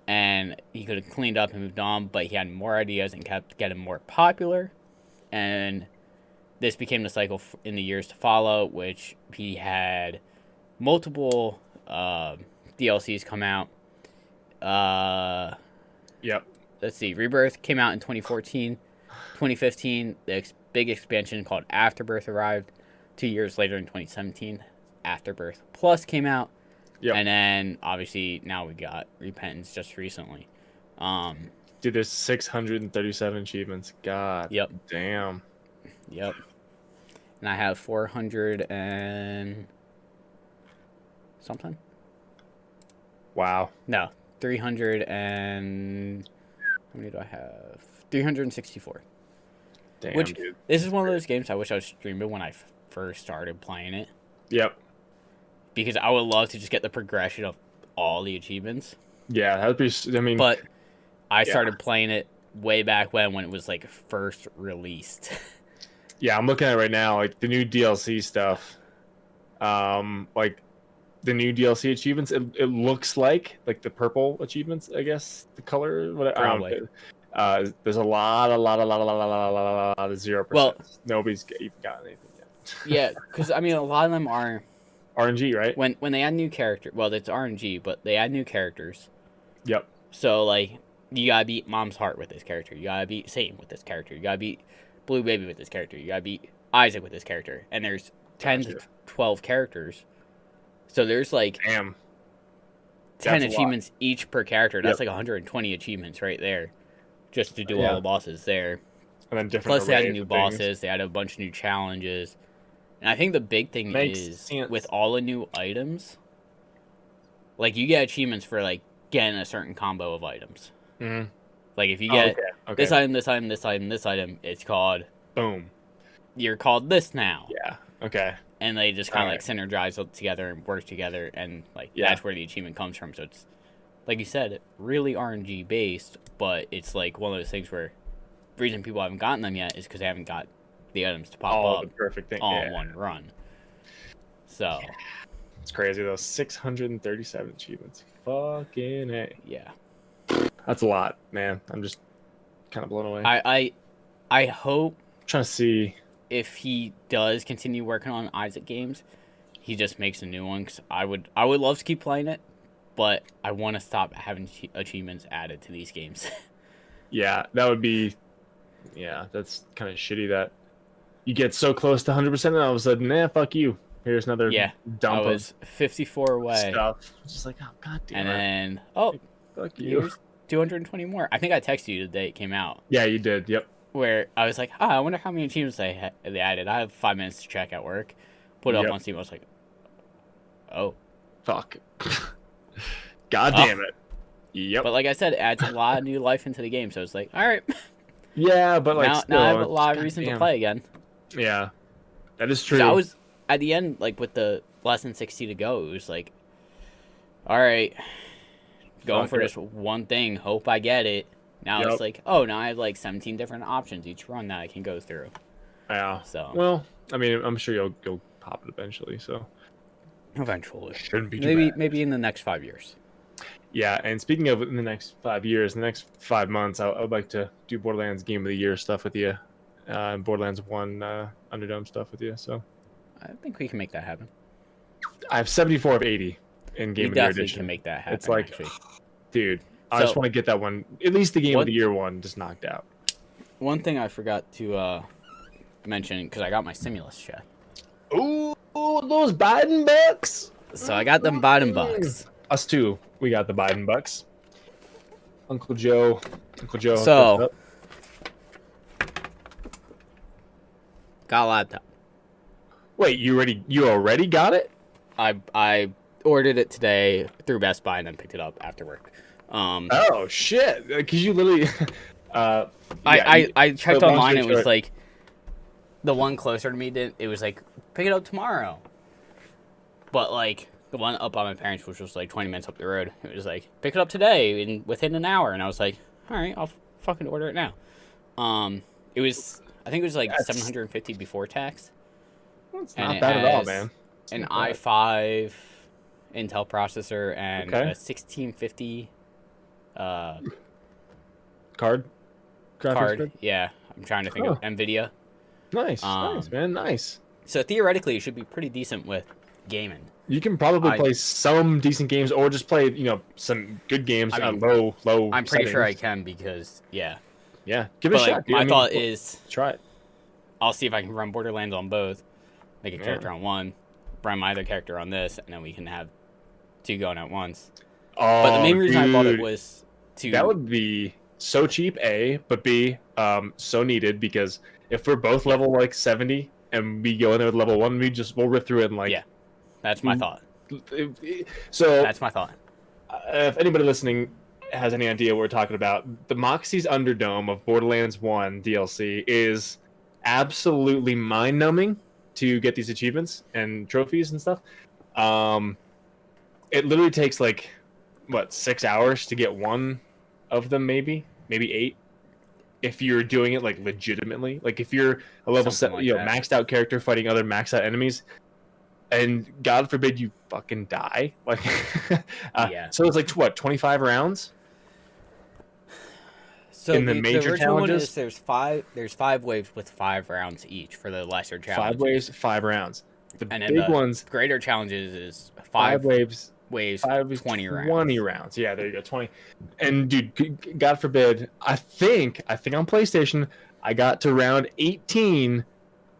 and he could have cleaned up and moved on, but he had more ideas and kept getting more popular, and this became the cycle in the years to follow, which he had multiple DLCs come out. Yep. Let's see. Rebirth came out in 2014. 2015, the big expansion called Afterbirth arrived. 2 years later in 2017, Afterbirth Plus came out. Yep. And then, obviously, now we got Repentance just recently. Dude, there's 637 achievements. God damn. Yep. And I have 400 and something. Wow. No, 300 and... How many do I have? 364. Damn, Which, dude. This is one of those games I wish I was streaming when I first started playing it. Yep. Because I would love to just get the progression of all the achievements. Yeah, that'd be... I mean... But I started playing it way back when it was, like, first released. Yeah, I'm looking at it right now, like, the new DLC stuff. Like, the new DLC achievements, it looks like the purple achievements, I guess, the color, whatever. Probably. There's a lot of 0%. Well, nobody's even got anything yet. Yeah, because, I mean, a lot of them are... RNG, right? When they add new characters... Well, it's RNG, but they add new characters. Yep. So, like, you gotta beat Mom's Heart with this character. You gotta beat Satan with this character. You gotta beat Blue Baby with this character. You gotta beat Isaac with this character. And there's 10 to 12 characters. So there's, like... Damn. 10 achievements each per character. That's like 120 achievements right there. Just to do all the bosses there. And then different Plus, they added new bosses. They added a bunch of new challenges. And I think the big thing is, with all the new items, like, you get achievements for, like, getting a certain combo of items. Mm-hmm. Like, if you get this item, this item, this item, this item, it's called... Boom. You're called this now. Yeah, okay. And they just kind of, like, synergize together and work together, and, like, that's where the achievement comes from. So it's, like you said, really RNG-based, but it's, like, one of those things where the reason people haven't gotten them yet is because they haven't got the items to pop up the perfect thing. all in one run. So... Yeah. It's crazy, though. 637 achievements. Fucking A. Yeah. That's a lot, man. I'm just kind of blown away. I hope... I'm trying to see... If he does continue working on Isaac games, he just makes a new one. Cause I would love to keep playing it, but I want to stop having achievements added to these games. Yeah, that would be... Yeah, that's kind of shitty that you get so close to 100% and all of a sudden, fuck you. Here's another dump I was 54 away. Stuff. Just like, oh, god damn it. And then, fuck you. Here's 220 more. I think I texted you the day it came out. Yeah, you did, yep. Where I was like, I wonder how many achievements they added. I have 5 minutes to check at work. Put it up on Steam. I was like, oh. Fuck. God damn it. Yep. But like I said, it adds a lot of new life into the game. So it's like, all right. Yeah, but like now I have a lot of reason to play again. Yeah, that is true. I was at the end, like with the less than 60 to go. It was like, all right, going for this one thing. Hope I get it. Now it's like, now I have like 17 different options each run that I can go through. Yeah. So well, I mean, I'm sure you'll pop it eventually. So eventually, shouldn't be too bad. Maybe in the next 5 years. Yeah, and speaking of in the next 5 years, in the next 5 months, I would like to do Borderlands Game of the Year stuff with you, and Borderlands 1 Underdome stuff with you. So I think we can make that happen. I have 74 of 80 in Game of the Year edition. We definitely can make that happen. It's like, dude, I just want to get that one, at least the Game of the Year one, just knocked out. One thing I forgot to mention, because I got my stimulus check. Ooh, those Biden bucks! So I got them Biden bucks. Us too. We got the Biden bucks. Uncle Joe. So, got a laptop. Wait, you already got it? I ordered it today through Best Buy and then picked it up after work. Oh shit! Because you literally. I checked online. It was like the one closer to me didn't. It was like pick it up tomorrow. But like. The one up by my parents, which was like 20 minutes up the road, it was like, pick it up today within an hour. And I was like, all right, I'll fucking order it now. It was I think it was like 750 before tax. It's not bad at all, man. An i5 Intel processor and a 1650 card. Yeah, I'm trying to think of NVIDIA. Nice, man, nice. So theoretically, it should be pretty decent with gaming. You can probably play some decent games, or just play, some good games at low. I'm pretty sure I can because give it a shot. My thought is try it. I'll see if I can run Borderlands on both, make a character on one, run my other character on this, and then we can have two going at once. Oh, but the main reason I bought it was to. That would be so cheap, A, but B, so needed, because if we're both level like 70 and we go in there with level 1, we'll rip through it and that's my thought. So that's my thought. If anybody listening has any idea what we're talking about, the Moxxi's Underdome of Borderlands 1 DLC is absolutely mind-numbing to get these achievements and trophies and stuff. It literally takes 6 hours to get one of them, maybe 8, if you're doing it legitimately. If you're a level 7, maxed out character fighting other maxed out enemies, and God forbid you fucking die. So it's 25 rounds. So in the major challenges, there's five waves with 5 rounds each for the lesser challenges. 5 waves, 5 rounds. The big ones, greater challenges is 5 waves. 20 rounds. 20 rounds. Yeah, there you go. 20. And dude, God forbid, I think on PlayStation, I got to round 18,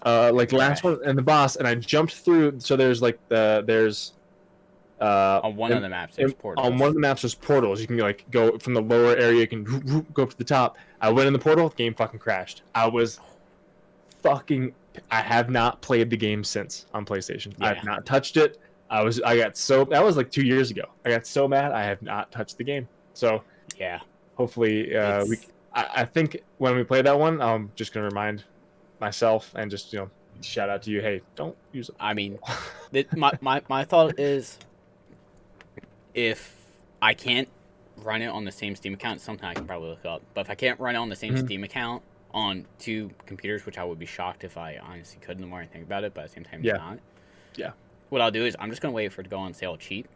last one and the boss, and I jumped through. So there's on one of the maps there's portals. On one of the maps there's portals. You can go from the lower area, you can go up to the top. I went in the portal, game fucking crashed. I have not played the game since on PlayStation. Yeah. I've not touched it. That was 2 years ago. I got so mad I have not touched the game. So yeah, hopefully I think when we play that one, I'm just gonna remind myself and just shout out to you. Hey, don't use it. I mean, my thought is, if I can't run it on the same Steam account, something I can probably look up. But if I can't run it on the same Steam account on 2 computers, which I would be shocked if I honestly could, the more I think about it, but at the same time, it's not. Yeah. What I'll do is I'm just gonna wait for it to go on sale cheap,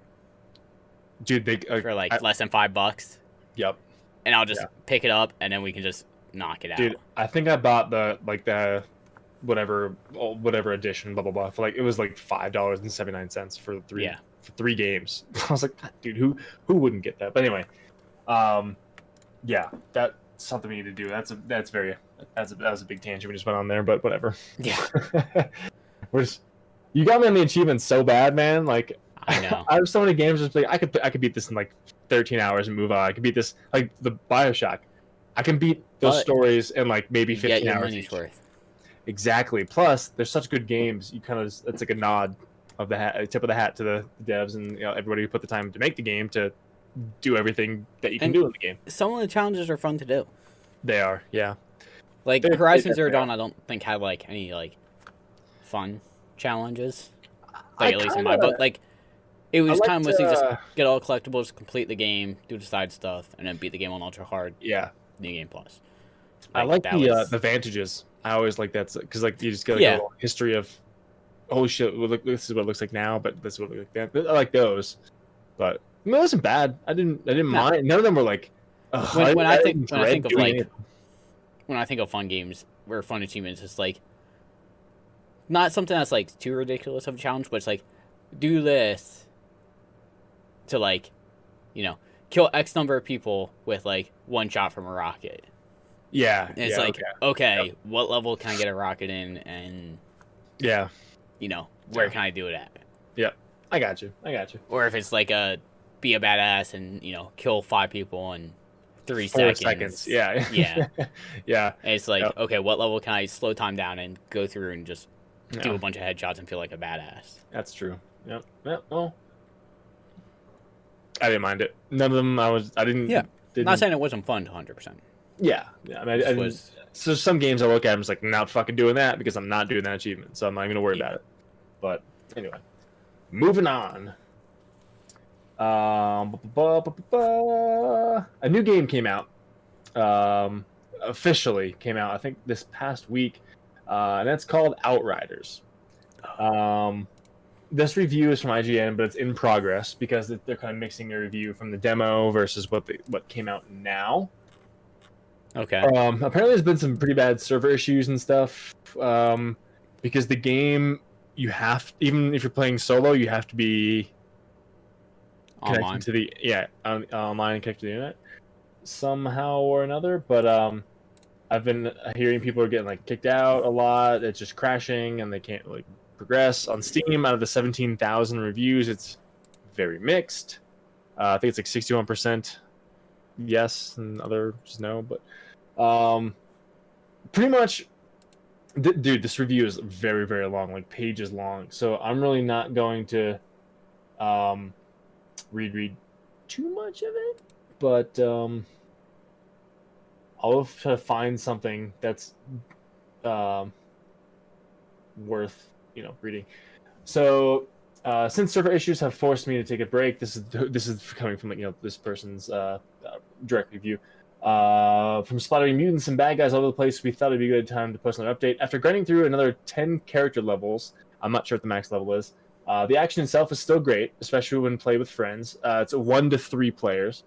dude. For less than $5. Yep. And I'll just pick it up, and then we can just knock it out. Dude, I think I bought the whatever edition, blah blah blah, for it was $5.79 for 3 games. I was like, dude, who wouldn't get that? But anyway, that's something we need to do. That was a big tangent we just went on there, but whatever. Yeah. You got me on the achievements so bad, man. I know. I have so many games just I could beat this in 13 hours and move on. I could beat this the BioShock. I can beat those stories in maybe 15 hours. Money's worth. Exactly. Plus, they're such good games. You it's like a nod of the hat, a tip of the hat to the devs and everybody who put the time to make the game to do everything that you can do in the game. Some of the challenges are fun to do. They are, yeah. Horizon Zero Dawn, I don't think had any fun challenges. At least in my book, it was kind of mostly just get all collectibles, complete the game, do the side stuff, and then beat the game on ultra hard. Yeah. New game plus. I like the Vantages. I always like that because you just get a little history of, oh shit, this is what it looks like now, but this is what it looks like then. I like those, but it wasn't bad. I didn't mind. None of them were when I think of fun games or fun achievements, it's not something that's too ridiculous of a challenge, but it's do this to kill X number of people with one shot from a rocket. Yeah. And it's okay, what level can I get a rocket in, and where can I do it at? Yeah, I got you. Or if it's be a badass and kill 5 people in 3 seconds. Yeah. Yeah. And it's okay, what level can I slow time down and go through and just do a bunch of headshots and feel like a badass? That's true. Yep. Well, I didn't mind it. None of them. I didn't. Yeah. Not saying it wasn't fun to 100%. Yeah. I mean, so some games I look at, I'm just I'm not fucking doing that because I'm not doing that achievement, so I'm not even gonna worry about it. But anyway, moving on. A new game came out. officially came out, I think, this past week, and that's called Outriders. This review is from IGN, but it's in progress because they're kind of mixing a review from the demo versus what came out now. Okay. Apparently, there's been some pretty bad server issues and stuff. Because the game, even if you're playing solo, you have to be online to the online and connected to the internet somehow or another. But I've been hearing people are getting like kicked out a lot. It's just crashing and they can't like progress. On Steam, out of the 17,000 reviews, it's very mixed. I think it's like 61% yes and others no. But pretty much, dude, this review is very, very long, like pages long. So I'm really not going to read too much of it, but I'll try to find something that's worth reading. So since server issues have forced me to take a break, this is coming from this person's direct review. From splattering mutants and bad guys all over the place, we thought it'd be a good time to post another update. After grinding through another 10 character levels, I'm not sure what the max level is. The action itself is still great, especially when played with friends. It's a 1 to 3 players.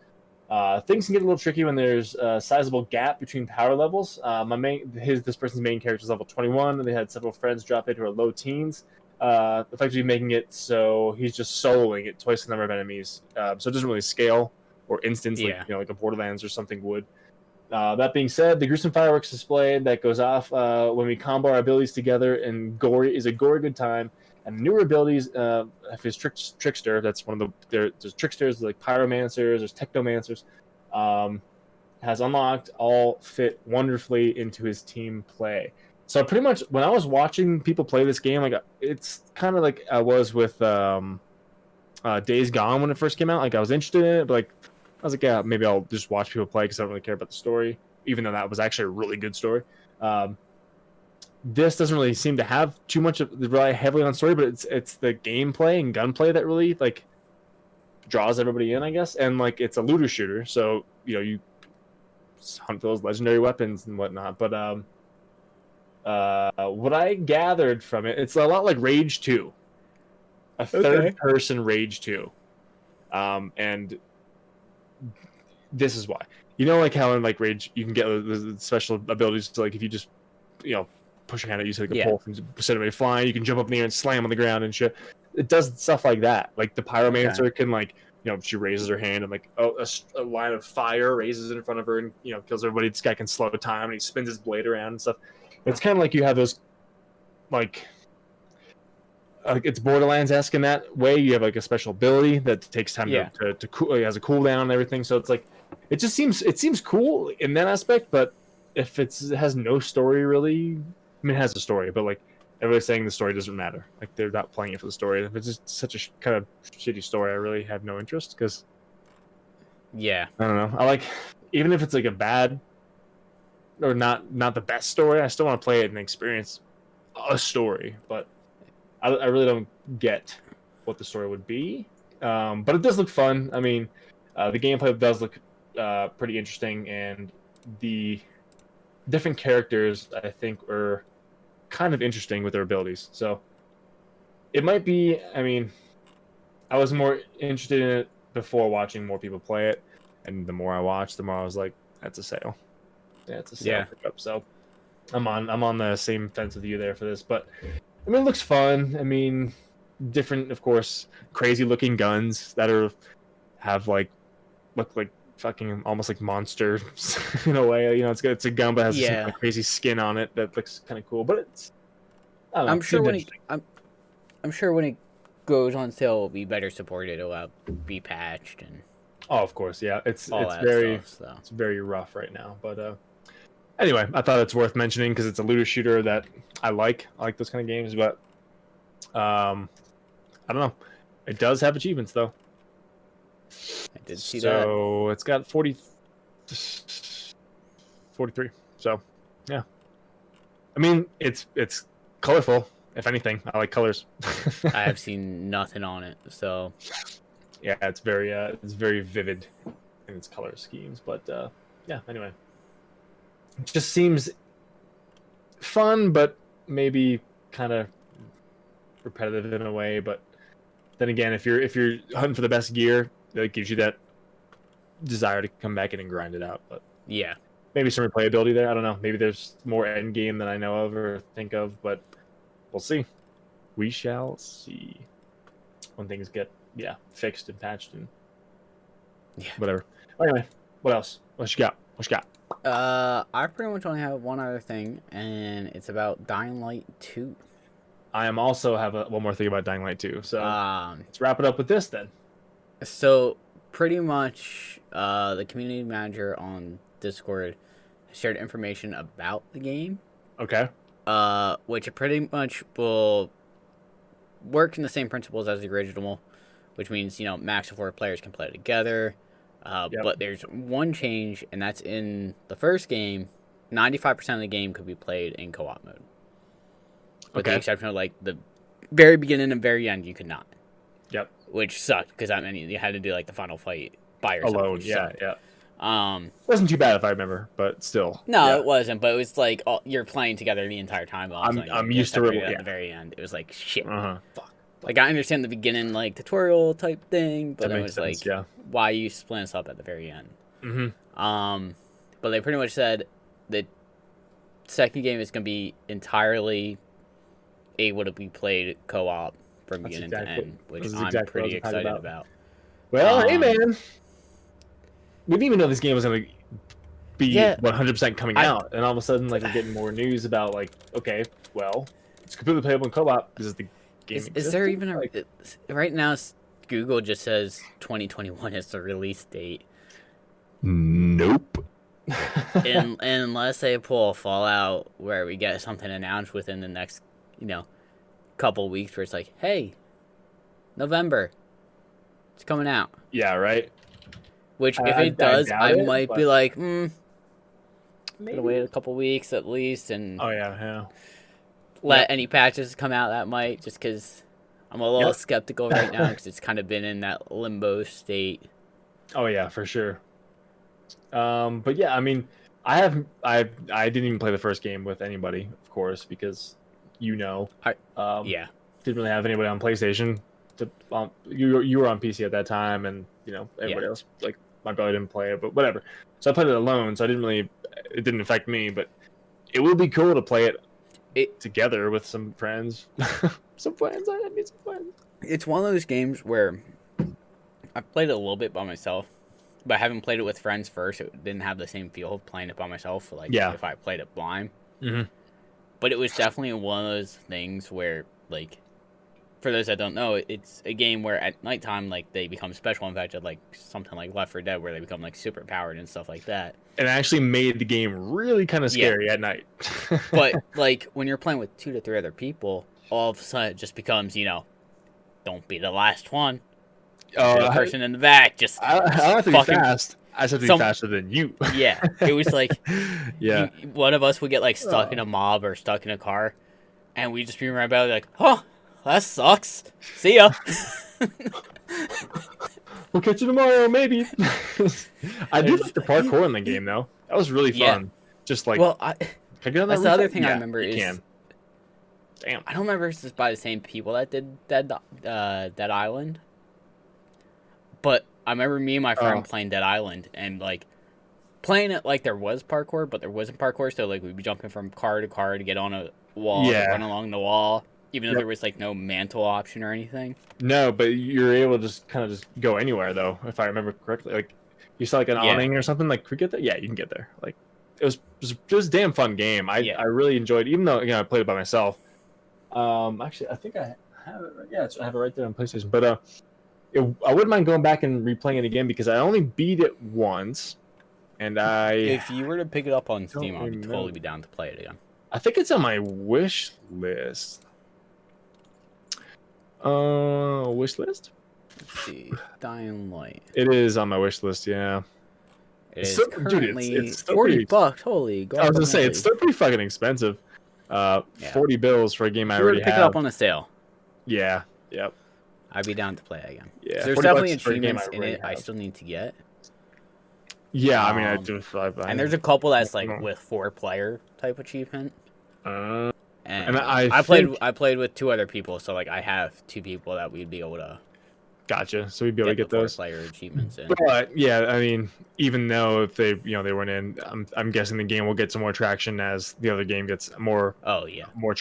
Things can get a little tricky when there's a sizable gap between power levels. This person's main character is level 21, and they had several friends drop into her low teens, effectively making it so he's just soloing it twice the number of enemies. So it doesn't really scale or instance like a Borderlands or something would. That being said, the gruesome fireworks display that goes off when we combo our abilities together and is a gory good time. And newer abilities of his trickster, that's one of there's tricksters like pyromancers, there's technomancers, has unlocked, all fit wonderfully into his team play. So pretty much when I was watching people play this game, like it's kind of like I was with Days Gone when it first came out. Like I was interested in it, but like I was like, yeah, maybe I'll just watch people play because I don't really care about the story, even though that was actually a really good story. This doesn't really seem to have too much of rely heavily on story, but it's the gameplay and gunplay that really like draws everybody in, I guess. And like it's a looter shooter, so you hunt those legendary weapons and whatnot. But what I gathered from it, it's a lot like Rage 2, a third-person Rage 2, and this is why. Like how in like Rage you can get the special abilities to like if you just push your hand out, you like a pole and send everybody flying. You can jump up in the air and slam on the ground and shit. It does stuff like that. Like the pyromancer can like she raises her hand and like a line of fire raises it in front of her and kills everybody. This guy can slow time and he spins his blade around and stuff. It's kind of like you have those like it's Borderlands-esque in that way. You have like a special ability that takes time to cool. It has a cooldown and everything. So it's like it seems cool in that aspect. But if it has no story really. I mean, it has a story, but like everybody's saying the story doesn't matter. Like they're not playing it for the story. If it's just such a kind of shitty story, I really have no interest because I don't know. I like even if it's like a bad or not the best story, I still want to play it and experience a story. But I really don't get what the story would be. But it does look fun. I mean, the gameplay does look pretty interesting, and the different characters I think are kind of interesting with their abilities. So it might be, I mean, I was more interested in it before watching more people play it, and the more I watched, the more I was like, that's a sale. Yeah, it's a sale pickup. So I'm on the same fence with you there for this, but I mean, it looks fun. I mean, different, of course, crazy looking guns that look like fucking almost like monsters in a way. It's a gun but has some kind of crazy skin on it that looks kind of cool. But it's I don't know, I'm sure when it goes on sale, it'll be better supported. It'll be patched and of course, yeah. It's very rough right now. But anyway, I thought it's worth mentioning because it's a looter shooter that I like. I like those kind of games, but I don't know. It does have achievements though. I did see that. So it's got 43. So yeah. I mean, it's colorful. If anything, I like colors. I have seen nothing on it, so yeah, it's very vivid in its color schemes. But yeah, anyway, just seems fun, but maybe kind of repetitive in a way. But then again, if you're hunting for the best gear, that gives you that desire to come back in and grind it out. But yeah, maybe some replayability there. I don't know. Maybe there's more end game than I know of or think of, but we'll see. We shall see when things get fixed and patched and whatever. Anyway, what else? What you got? I pretty much only have one other thing, and it's about Dying Light 2. I am also have one more thing about Dying Light 2. So let's wrap it up with this then. So pretty much, the community manager on Discord shared information about the game. Okay. Which pretty much will work in the same principles as the original, which means max of 4 players can play together. But there's one change, and that's in the first game. 95% of the game could be played in co-op mode, with the exception of like the very beginning and very end, you could not. Yep. Which sucked because that meant you had to do like the final fight by yourself. Alone. Yeah. It wasn't too bad if I remember, but still. No, it wasn't. But it was like you're playing together the entire time. I'm used to it. At the very end, it was like shit. Fuck. Like I understand the beginning, like tutorial type thing, but it was sense, like, why you split us up at the very end? Mm-hmm. But they pretty much said the second game is going to be entirely able to be played co-op from beginning to end, which I'm pretty excited about. Well, hey man, we didn't even know this game was going to be 100% coming out, and all of a sudden, like, we're getting more news about, like, okay, well, it's completely playable in co-op because the game is there even a right now? Google just says 2021 is the release date. Nope. and unless they pull a Fallout where we get something announced within the next, couple weeks, where it's like, hey, November, it's coming out. Yeah, right. Which, if it does, I might be like, maybe gonna wait a couple weeks at least, and let any patches come out that might, just because I'm a little skeptical right now because it's kind of been in that limbo state. Oh yeah, for sure. But yeah, I mean, I didn't even play the first game with anybody, of course, because didn't really have anybody on PlayStation. You were on PC at that time, and everybody else, like my brother didn't play it, but whatever. So I played it alone, so it didn't affect me. But it would be cool to play it together with some friends. I need some friends. It's one of those games where I've played it a little bit by myself, but I haven't played it with friends first. It didn't have the same feel of playing it by myself, if I played it blind. Mm-hmm. But it was definitely one of those things where, like, for those that don't know, it's a game where at nighttime, like, they become special infected, like something like Left 4 Dead, where they become, like, super powered and stuff like that. And it actually made the game really kind of scary at night. But, like, when you're playing with 2 to 3 other people, all of a sudden it just becomes, don't be the last one. The person in the back just I don't have to be fast. I just have to be faster than you. Yeah, it was like one of us would get like stuck in a mob or stuck in a car, and we'd just be right about like, "Oh, that sucks. See ya." We'll catch you tomorrow, maybe. I did like the parkour in the game though. That was really fun. Yeah. Just like, that's the other thing I remember is. Damn. I don't remember if it's by the same people that did Dead Island. But I remember me and my friend playing Dead Island and, like, playing it like there was parkour, but there wasn't parkour. So, like, we'd be jumping from car to car to get on a wall, to run along the wall, even though there was, like, no mantle option or anything. No, but you're able to just kind of just go anywhere, though, if I remember correctly. Like, you saw, like, an awning or something. Like, could we get there? Yeah, you can get there. Like, it was a damn fun game. I really enjoyed it, even though, I played it by myself. Actually, I think I have it right. Yeah, I have it right there on PlayStation. But, I wouldn't mind going back and replaying it again because I only beat it once, and if you were to pick it up on Steam, I would totally be down to play it again. I think it's on my wish list. Wish list? Let's see. Dying Light. It is on my wish list, yeah. It is currently it's $40. Holy God. I was gonna say it's still pretty fucking expensive. $40 for a game I already have. Pick it up on a sale. Yeah. Yep. I'd be down to play it again. Yeah, there's definitely achievements in it I still need to get. Yeah, I mean, I do. And there's a couple that's like with 4-player type achievement. And I played with 2 other people, so like I have 2 people that we'd be able to. Gotcha. So we'd be able to get those 4-player achievements in. But yeah, I mean, even though if they they weren't in, I'm guessing the game will get some more traction as the other game gets more. Oh yeah. More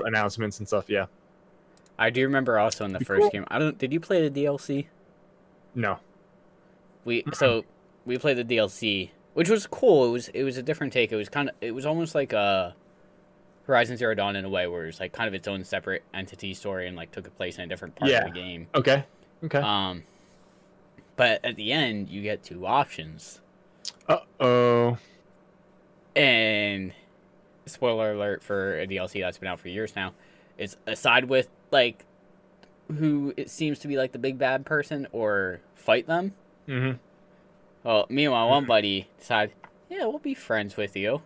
announcements and stuff. Yeah. I do remember also in the first game. Did you play the DLC? No. We played the DLC, which was cool. It was a different take. It was almost like a Horizon Zero Dawn in a way, where it was like kind of its own separate entity story and like took place in a different part of the game. Okay. But at the end, you get 2 options. Uh-oh. And spoiler alert for a DLC that's been out for years now. It's a side with like who it seems to be like the big bad person or fight them. Mm-hmm. Well, me and my one buddy decided, yeah, we'll be friends with you.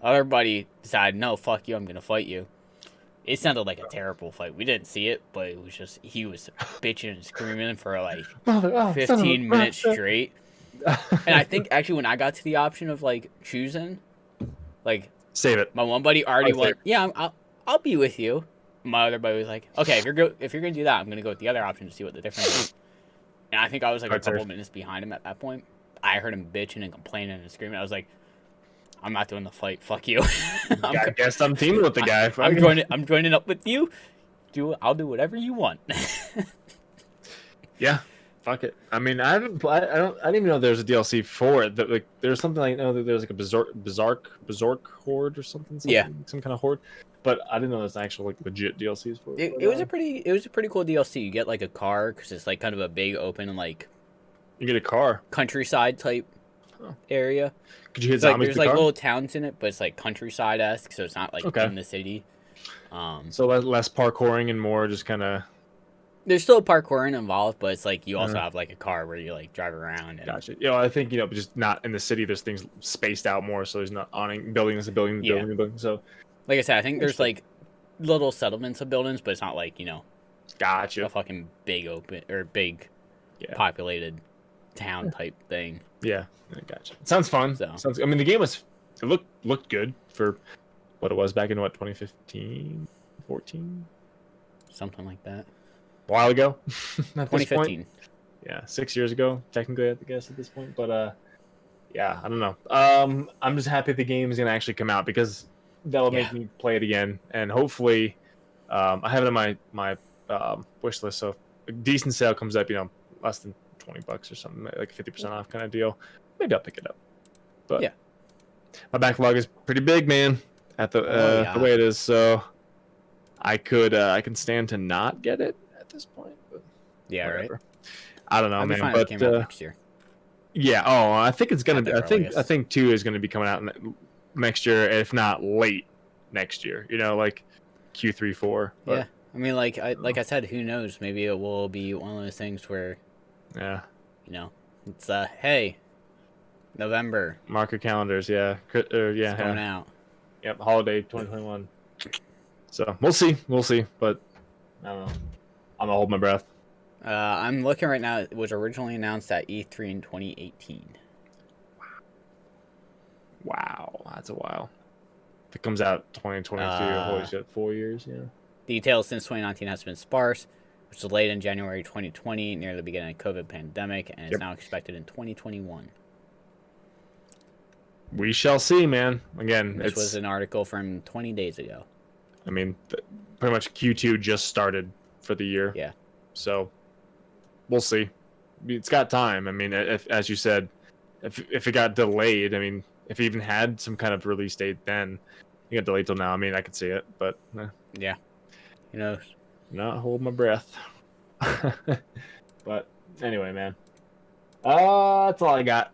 Other buddy decided, no, fuck you, I'm gonna fight you. It sounded like a terrible fight. We didn't see it, but it was just he was bitching and screaming for like 15 minutes straight. And I think actually when I got to the option of like choosing, like save it, my one buddy already went, yeah, I'll be with you. My other buddy was like, okay, if you're gonna do that, I'm gonna go with the other option to see what the difference is. And I think I was like a couple minutes behind him at that point. I heard him bitching and complaining and screaming. I was like, I'm not doing the fight. Fuck you. I guess I'm teaming with the guy. I'm joining up with you. I'll do whatever you want. Yeah, fuck it. I mean, I didn't even know there was a DLC for it. Like, there's something like there's like a Berserk horde or something. Yeah, some kind of horde. But I didn't know there's actual like legit DLCs for it. It was a pretty cool DLC. You get like a car because it's like kind of a big open and like you get a car countryside type area. Could you hit zombies? There's like little towns in it, but it's like countryside-esque, so it's not like in the city. So less parkouring and more just kind of. There's still parkouring involved, but it's like you also have like a car where you like drive around. And... Gotcha. I think just not in the city. There's things spaced out more, so there's not awning buildings, building. So, like I said, I think there's like little settlements of buildings, but it's not like Gotcha. a fucking big open or big populated town type thing. Yeah, gotcha. It sounds fun. I mean, the game looked good for what it was back in 2015, 14, something like that. A while ago. 2015. Yeah, 6 years ago, technically, I guess at this point. But yeah, I don't know. I'm just happy the game is gonna actually come out because that'll make me play it again, and hopefully, I have it on my wish list. So if a decent sale comes up, less than $20 or something, like 50% off kind of deal, maybe I'll pick it up. But yeah, my backlog is pretty big, man, at the way it is. So I can stand to not get it at this point. But whatever. Right. I don't know, man. But it came out next year. Yeah. Oh, I think it's gonna be. I think 2 is gonna be coming out next year, if not late next year. Like Q3, 4. But, yeah. I mean, like I said, who knows? Maybe it will be one of those things where. Yeah. It's hey, November. Mark your calendars, yeah. It's going out. Yep, holiday 2021. So we'll see, but I don't know. I'm gonna hold my breath. I'm looking right now. It was originally announced at E3 in 2018. Wow, that's a while. If it comes out 2022, holy shit, 4 years, yeah. Details since 2019 has been sparse, which was delayed in January 2020 near the beginning of COVID pandemic, and is now expected in 2021. We shall see, man. Again, this was an article from 20 days ago. I mean, pretty much Q2 just started for the year. Yeah. So we'll see. It's got time. I mean, as you said, if it got delayed, I mean, if it even had some kind of release date then, it got delayed till now. I mean, I could see it, but yeah, who knows? Not hold my breath. But anyway, man, that's all I got.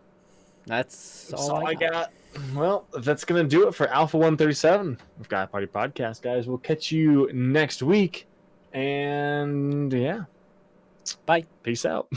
That's all I got. Well, that's gonna do it for Alpha 137 of Guy Party Podcast, guys. We'll catch you next week, and yeah, bye. Peace out.